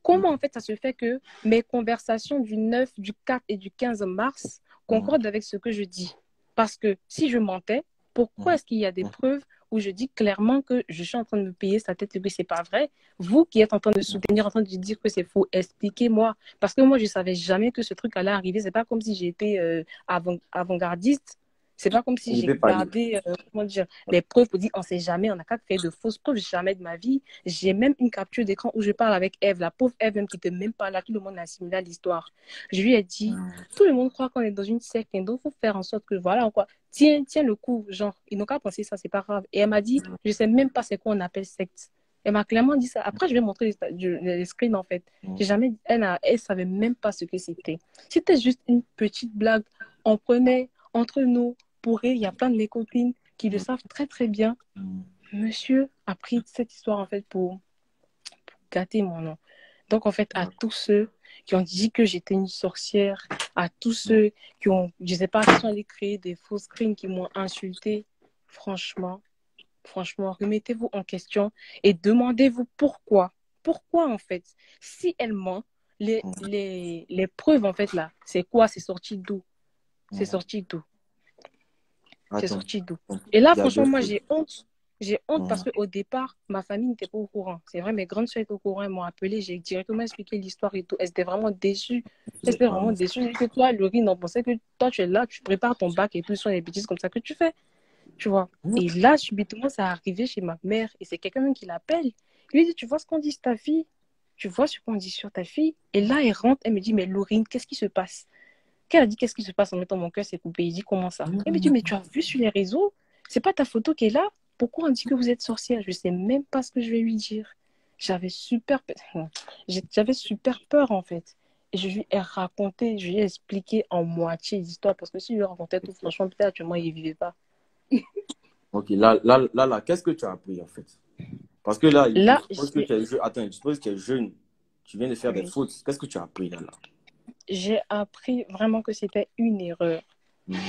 comment en fait ça se fait que mes conversations du 9, du 4 et du 15 mars concordent avec ce que je dis. Parce que si je mentais, pourquoi est-ce qu'il y a des preuves où je dis clairement que je suis en train de me payer sa tête et que ce n'est pas vrai? Vous qui êtes en train de soutenir, en train de dire que c'est faux, expliquez-moi. Parce que moi, je ne savais jamais que ce truc allait arriver. Ce n'est pas comme si j'étais avant-gardiste. C'est pas comme si Il j'ai peut pas lire. gardé, comment dire, les preuves pour dire on sait jamais, on n'a qu'à créer de fausses preuves, jamais de ma vie. J'ai même une capture d'écran où je parle avec Eve, la pauvre Eve même qui était même pas là, tout le monde a assimilé à l'histoire. Je lui ai dit, tout le monde croit qu'on est dans une secte, donc il faut faire en sorte que, voilà, quoi, tiens le coup, genre, ils n'ont qu'à penser ça, c'est pas grave. Et elle m'a dit, je sais même pas c'est quoi on appelle secte. Elle m'a clairement dit ça. Après, je vais montrer les screens, en fait. J'ai jamais, elle savait même pas ce que c'était. C'était juste une petite blague. On prenait entre nous pour rire. Il y a plein de mes copines qui le savent très, très bien. Monsieur a pris cette histoire, en fait, pour gâter mon nom. Donc, en fait, à tous ceux qui ont dit que j'étais une sorcière, à tous ceux qui ont, je sais pas, qui sont allés créer des faux screens, qui m'ont insulté, franchement, remettez-vous en question et demandez-vous pourquoi. Pourquoi, en fait? Si elle ment, les preuves, en fait, là, c'est quoi? C'est sorti d'où? C'est sorti d'où? C'est Attends. sorti d'où? Et là, Il y a franchement, deux moi, choses. j'ai honte. J'ai honte parce qu'au départ, ma famille n'était pas au courant. C'est vrai, mes grandes soeurs étaient au courant, elles m'ont appelé, j'ai directement expliqué l'histoire et tout. Elles étaient vraiment déçues. Elles étaient vraiment déçues. J'ai dit que toi, Laurie, on pensait que toi, tu es là, tu prépares ton bac et tout, ce sont les bêtises comme ça que tu fais. Tu vois. Et là, subitement, ça arrivé chez ma mère et c'est quelqu'un même qui l'appelle. Il lui dit, tu vois ce qu'on dit sur ta fille? Tu vois ce qu'on dit sur ta fille? Et là, elle rentre, elle me dit, mais Laurine, qu'est-ce qui se passe? Qu'elle a dit, qu'est-ce qui se passe en mettant mon cœur s'est coupé? Il dit, comment ça? Elle me dit, mais tu as vu sur les réseaux? C'est pas ta photo qui est là? Pourquoi on dit que vous êtes sorcière? Je sais même pas ce que je vais lui dire. J'avais super peur. J'avais super peur, en fait. Et je lui ai raconté, je lui ai expliqué en moitié l'histoire parce que si je lui racontais tout, franchement, peut-être actuellement, il ne vivait pas. Ok, là, qu'est-ce que tu as appris en fait? Parce que là, je Là, suppose que tu es jeune. Attends, je suppose que tu es jeune. Tu viens de faire des oui, fautes. Qu'est-ce que tu as appris là? j'ai appris vraiment que c'était une erreur.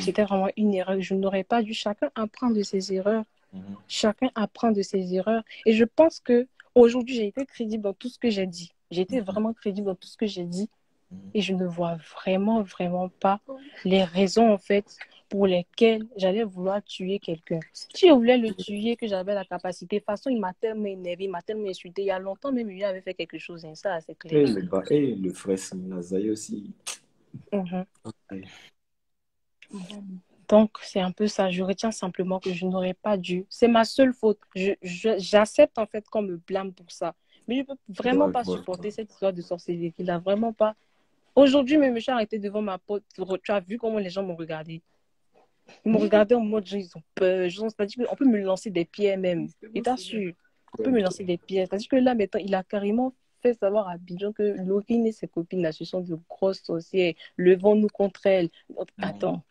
C'était vraiment une erreur. Je n'aurais pas dû. Chacun apprendre de ses erreurs. Chacun apprend de ses erreurs. Et je pense que aujourd'hui, j'ai été crédible dans tout ce que j'ai dit. J'ai été vraiment crédible dans tout ce que j'ai dit. Et je ne vois vraiment, vraiment pas les raisons, en fait, pour lesquelles j'allais vouloir tuer quelqu'un. Si je voulais le tuer, que j'avais la capacité, de toute façon, il m'a tellement énervé, il m'a tellement insulté. Il y a longtemps, même, lui avait fait quelque chose, hein, ça, c'est clair. Et le frère Nazaï aussi. Mhm. Ouais. Donc, c'est un peu ça. Je retiens simplement que je n'aurais pas dû. C'est ma seule faute. J'accepte, en fait, qu'on me blâme pour ça. Mais je ne peux vraiment pas supporter cette histoire de sorcellerie. Il a vraiment pas. Aujourd'hui, même, je suis arrêtée devant ma porte. Tu as vu comment les gens m'ont regardé. Ils m'ont regardé en mode, genre, ils ont peur. C'est-à-dire qu'on peut me lancer des pierres même. Et t'assures, on peut me lancer des pierres. C'est-à-dire que là, maintenant, il a carrément fait savoir à Abidjan que Laurine et ses copines, là, ce sont de grosses sorcières. Levons-nous contre elles. Attends.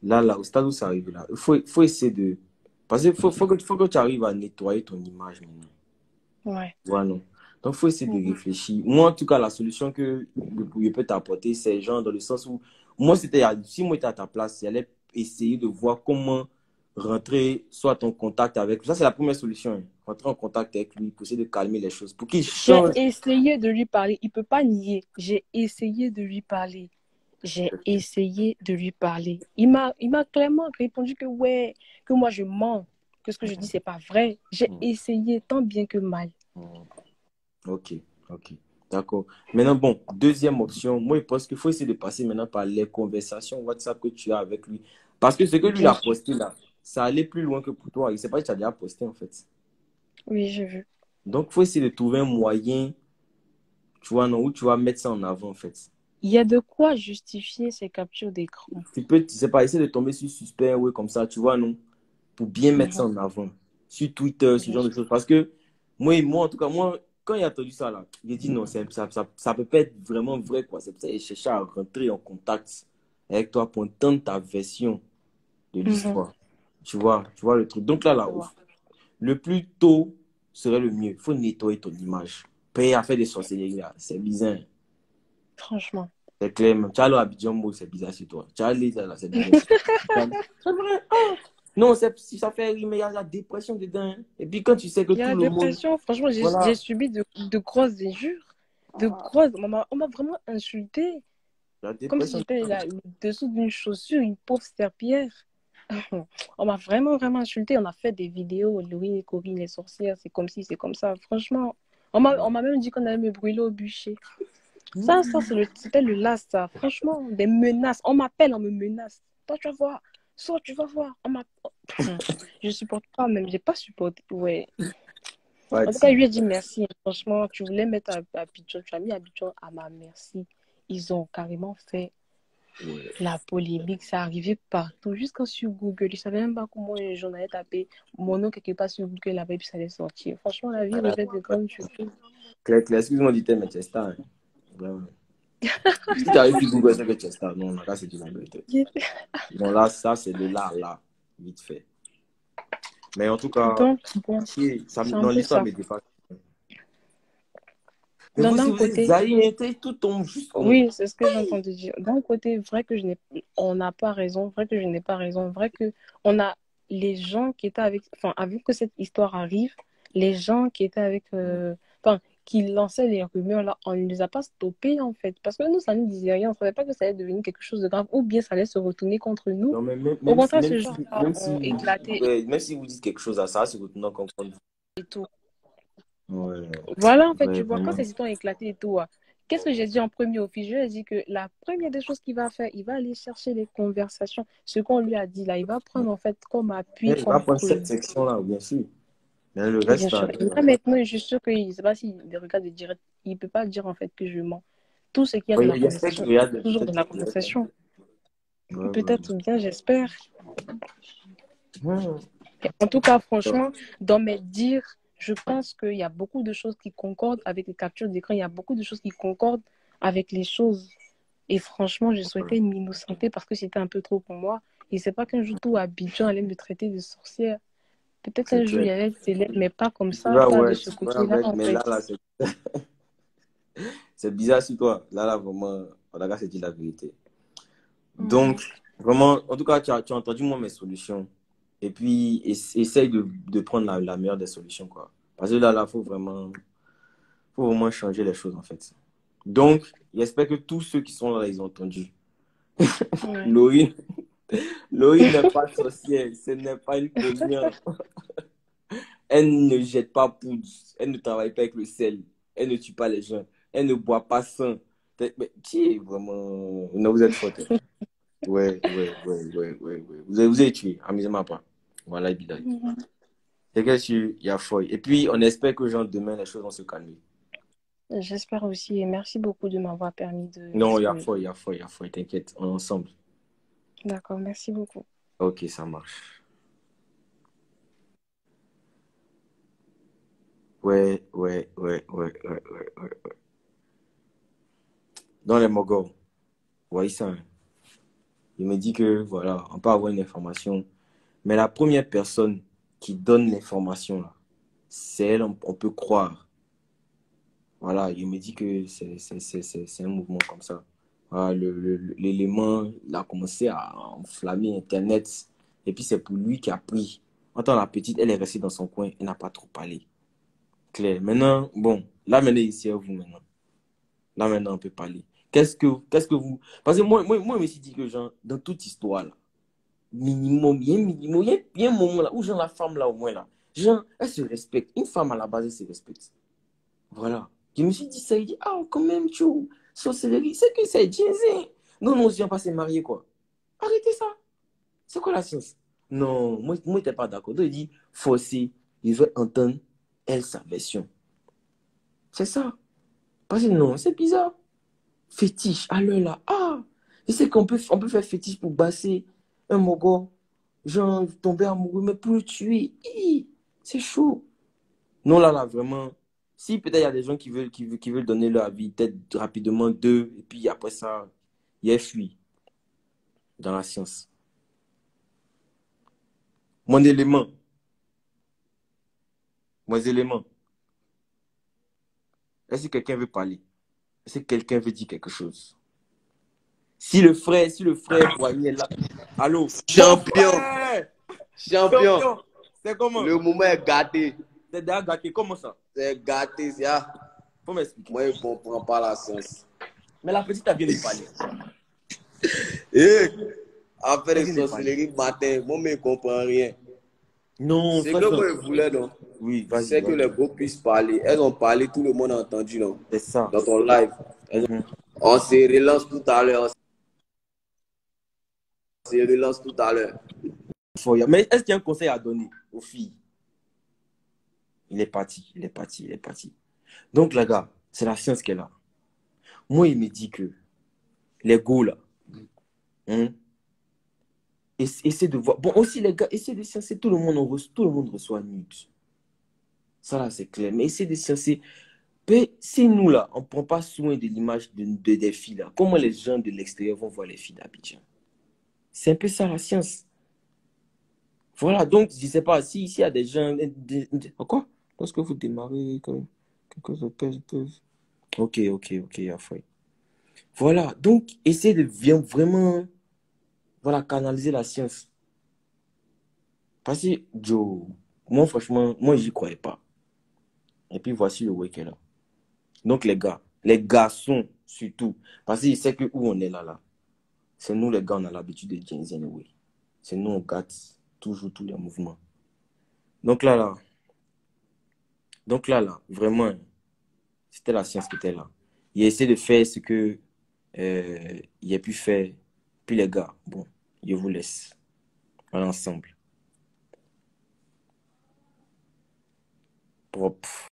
Là, au stade où ça arrive là, il faut essayer de. Parce qu'il faut que tu arrives à nettoyer ton image maintenant. Ouais. Voilà, non. Donc, il faut essayer de réfléchir. Moi, en tout cas, la solution que je peux t'apporter, c'est genre dans le sens où, moi, si moi j'étais à ta place, j'allais essayer de voir comment rentrer soit en contact avec lui. Ça, c'est la première solution, hein. Rentrer en contact avec lui pour essayer de calmer les choses, pour qu'il J'ai change. essayé de lui parler. Il ne peut pas nier. J'ai essayé de lui parler. J'ai essayé de lui parler. Il m'a clairement répondu que ouais, que moi je mens, que ce que je dis, c'est pas vrai. J'ai essayé tant bien que mal. Ok, ok. D'accord. Maintenant, bon, deuxième option, moi, je pense qu'il faut essayer de passer maintenant par les conversations WhatsApp que tu as avec lui. Parce que ce que lui Bien a sûr. posté là, ça allait plus loin que pour toi. Il ne sait pas que tu as déjà posté en fait. Oui, j'ai vu. Donc, il faut essayer de trouver un moyen, tu vois, non, où tu vas mettre ça en avant en fait. Il y a de quoi justifier ces captures d'écran. Tu peux, tu sais pas, essayer de tomber sur Super, ouais, comme ça, tu vois, non, pour bien mettre ça en avant. Sur Twitter, ce Bien genre de sûr. choses. Parce que moi, en tout cas, moi, quand il a entendu ça là, j'ai dit non, ça peut pas être vraiment vrai, quoi. C'est pour ça que j'ai cherché à rentrer en contact avec toi pour entendre ta version de l'histoire. Tu vois le truc. Donc là, le plus tôt serait le mieux. Il faut nettoyer ton image. Payer à faire des sorcelleries là, c'est bizarre. Franchement. C'est clair, même. Tu as l'Abidjan Mot, c'est bizarre sur toi. Tu as les là, c'est bizarre. C'est vrai. Ah. Non, si ça fait rire, mais il y a la dépression dedans, hein. Et puis quand tu sais que Il y a tout la le monde. dépression. Franchement, j'ai Voilà. subi de grosses injures. De grosses. On m'a vraiment insulté. La Comme si dépression. j'étais là, dessous d'une chaussure, une pauvre serpillère. On m'a vraiment, vraiment insulté. On a fait des vidéos, Louis et Corinne, les sorcières, c'est comme ci, c'est comme ça. Franchement, on m'a même dit qu'on allait me brûler au bûcher. C'était le last, ça. Franchement, des menaces. On m'appelle, on me menace. Toi, tu vas voir. Sors, tu vas voir. Je supporte pas, même. J'ai pas supporté. Ouais. Ouais, En tout cas, je lui ai dit merci. Franchement, tu voulais mettre à Abidjan, tu as mis Abidjan à ma merci. Ils ont carrément fait ouais. la polémique. Ça arrivait partout, jusqu'à sur Google. Je savais même pas comment les gens allaient taper mon nom quelque part sur Google là-bas et puis ça allait sortir. Franchement, la vie revêt de grandes surprises. Claire, excuse-moi du terme, mais Chester. Hein. Vraiment. Si tu avais fait Google, c'est que Chester. Non, là, c'est du la vérité. Bon, là, ça, c'est le là, vite fait. Mais en tout cas, Donc, bon, ça, c'est un non, peu l'histoire ça. me dépasse. Mais vous, si D'un vous êtes côté, zaïre, tout tombe juste comme. oui, c'est ce que j'entends te dire. D'un côté, vrai que on n'a pas raison, vrai que je n'ai pas raison, vrai que on a les gens qui étaient avec, enfin, avant que cette histoire arrive, les gens qui étaient avec, enfin, qui lançaient les rumeurs là, on ne les a pas stoppés en fait, parce que nous, ça ne nous disait rien, on ne savait pas que ça allait devenir quelque chose de grave, ou bien ça allait se retourner contre nous. Non, mais Au même si, contraire, ce genre-là ont éclaté ouais, même si vous dites quelque chose à ça, c'est votre nom contre vous. et tout. Ouais, Voilà, en fait, ouais, tu vois, quand vraiment. ces histoires ont éclaté et tout, qu'est-ce que j'ai dit en premier au fil? Je lui ai dit que la première des choses qu'il va faire, il va aller chercher les conversations, ce qu'on lui a dit là, il va prendre en fait comme appui, Ouais, il va comme prendre cette preuve. section-là, bien sûr. Mais le Bien reste, là, sûr. Et là, maintenant, je suis sûre qu'il ne sait pas s'il regarde le direct, il ne peut pas dire en fait que je mens. Tout ce qu'il y a dans ouais, la j'espère qu'il conversation regarde est toujours peut-être dans la qu'il regarde. conversation. Ouais, ouais, Peut-être bien, j'espère. ouais. En tout cas, franchement, dans mes dires, je pense qu'il y a beaucoup de choses qui concordent avec les captures d'écran. Il y a beaucoup de choses qui concordent avec les choses. Et franchement, je souhaitais m'innocenter parce que c'était un peu trop pour moi. Et c'est pas qu'un jour tout Abidjan allait me traiter de sorcière. Peut-être C'est un jour il clair. y allait être célèbre, mais pas comme Tu ça, vas, pas de ouais, ce tu vas côté-là avec, en mais fait. là, c'est bizarre sur toi. Là, vraiment, on a c'est dit la vérité. Mm. Donc, vraiment, en tout cas, tu as entendu moi mes solutions. Et puis, essaye de prendre la meilleure des solutions, quoi. Parce que là, faut vraiment changer les choses, en fait. Donc, j'espère que tous ceux qui sont là, ils ont entendu. Ouais. Laurine, Laurine n'est pas sorcière, ce n'est pas une cognure. Elle ne jette pas poudre, elle ne travaille pas avec le sel, elle ne tue pas les gens, elle ne boit pas sang. Mais qui est vraiment. Non, vous êtes faute. Ouais, ouais, ouais, ouais, ouais, ouais. Vous avez tué, amusez-moi pas. Voilà, Bidal. Mhm. C'est que il y a foy. Et puis, on espère que genre, demain, les choses vont se calmer. J'espère aussi. Et merci beaucoup de m'avoir permis de Non, il y a m'exprimer. foy, il y a foy, il y a foy, t'inquiète, on est ensemble. D'accord, merci beaucoup. Ok, ça marche. Ouais, ouais, ouais, ouais, ouais, ouais, ouais. Dans les Mogos, voyez ça. Hein. Il me dit que, voilà, on peut avoir une information. Mais la première personne qui donne l'information, là, c'est elle, on peut croire. Voilà, il me dit que c'est un mouvement comme ça. Voilà, l'élément, il a commencé à enflammer Internet. Et puis c'est pour lui qui a pris. Attends, la petite, elle est restée dans son coin, elle n'a pas trop parlé. Claire. Maintenant, bon, là maintenant, ici à vous maintenant. Là maintenant, on peut parler. Qu'est-ce que vous. Parce que moi, je me suis dit que, genre, dans toute histoire, là, minimum, il y a un moment là où, genre, la femme, là, au moins, là, genre, elle se respecte. Une femme, à la base, elle se respecte. Voilà. Je me suis dit ça, il dit, ah, quand même, tu sorcellerie, c'est que c'est diésé. Non, non, je viens pas se marier, quoi. Arrêtez ça. C'est quoi la science? Non, moi, je n'étais pas d'accord. Donc, il dit, forcé, il veut entendre, elle, sa version. C'est ça. Parce que non, c'est bizarre. Fétiche, à l'heure là. Ah, je sais on peut faire fétiche pour basser un mogo. Genre, tomber amoureux, mais pour le tuer. C'est chaud. Non, là, vraiment. Si peut-être il y a des gens qui veulent donner leur avis, peut-être rapidement deux, et puis après ça, il y a fui dans la science. Mon élément, mon élément. Est-ce que quelqu'un veut parler? Est-ce que quelqu'un veut dire quelque chose? Si le frère Boigny est là. Allô? Mon Champion, frère! champion, Champion! C'est comment? le moment est gâté. C'est déjà gâté. Comment ça? C'est gâté, ça. Faut m'expliquer. Moi, je ne comprends pas la science. Mais la petite a bien de parler. Et, après Elle les vient de parler. sorcelleries matin, moi, je ne comprends rien. Non, C'est frère. que moi, je voulais, non? Oui, vas-y, C'est que les vas-y. beaux puissent parler. Elles ont parlé, tout le monde a entendu, non? C'est ça. Dans ton live. Mhm. On se relance tout à l'heure. je relance tout à l'heure. Mais est-ce qu'il y a un conseil à donner aux filles? Il est parti, il est parti, il est parti. Donc, les gars, c'est la science qu'elle a. Moi, il me dit que les go, là, hein, essaie de voir. Bon, aussi, les gars, essaie de sciencer. Tout le monde reçoit nude. Ça, là, c'est clair. Mais essaie de sciencer. Mais si nous, là, on ne prend pas soin de l'image des filles, là, comment les gens de l'extérieur vont voir les filles d'Abidjan? C'est un peu ça, la science. Voilà, donc, je ne sais pas, si ici, il y a des gens... Quoi? Lorsque vous démarrez, quand quelque chose pèse. Ok, Afoué. Voilà, donc, essayez de vraiment, voilà, canaliser la science. Parce que, Joe, moi, franchement, moi, j'y croyais pas. Et puis, voici le way qu'elle a. Donc, les gars, les garçons, surtout, parce qu'ils savent que où on est là, c'est nous, les gars, on a l'habitude de dire anyway. C'est nous, on gâte toujours tous les mouvements. Donc là, vraiment, c'était la science qui était là. Il a essayé de faire ce que il a pu faire. Puis les gars, bon, je vous laisse. On est ensemble. Propre.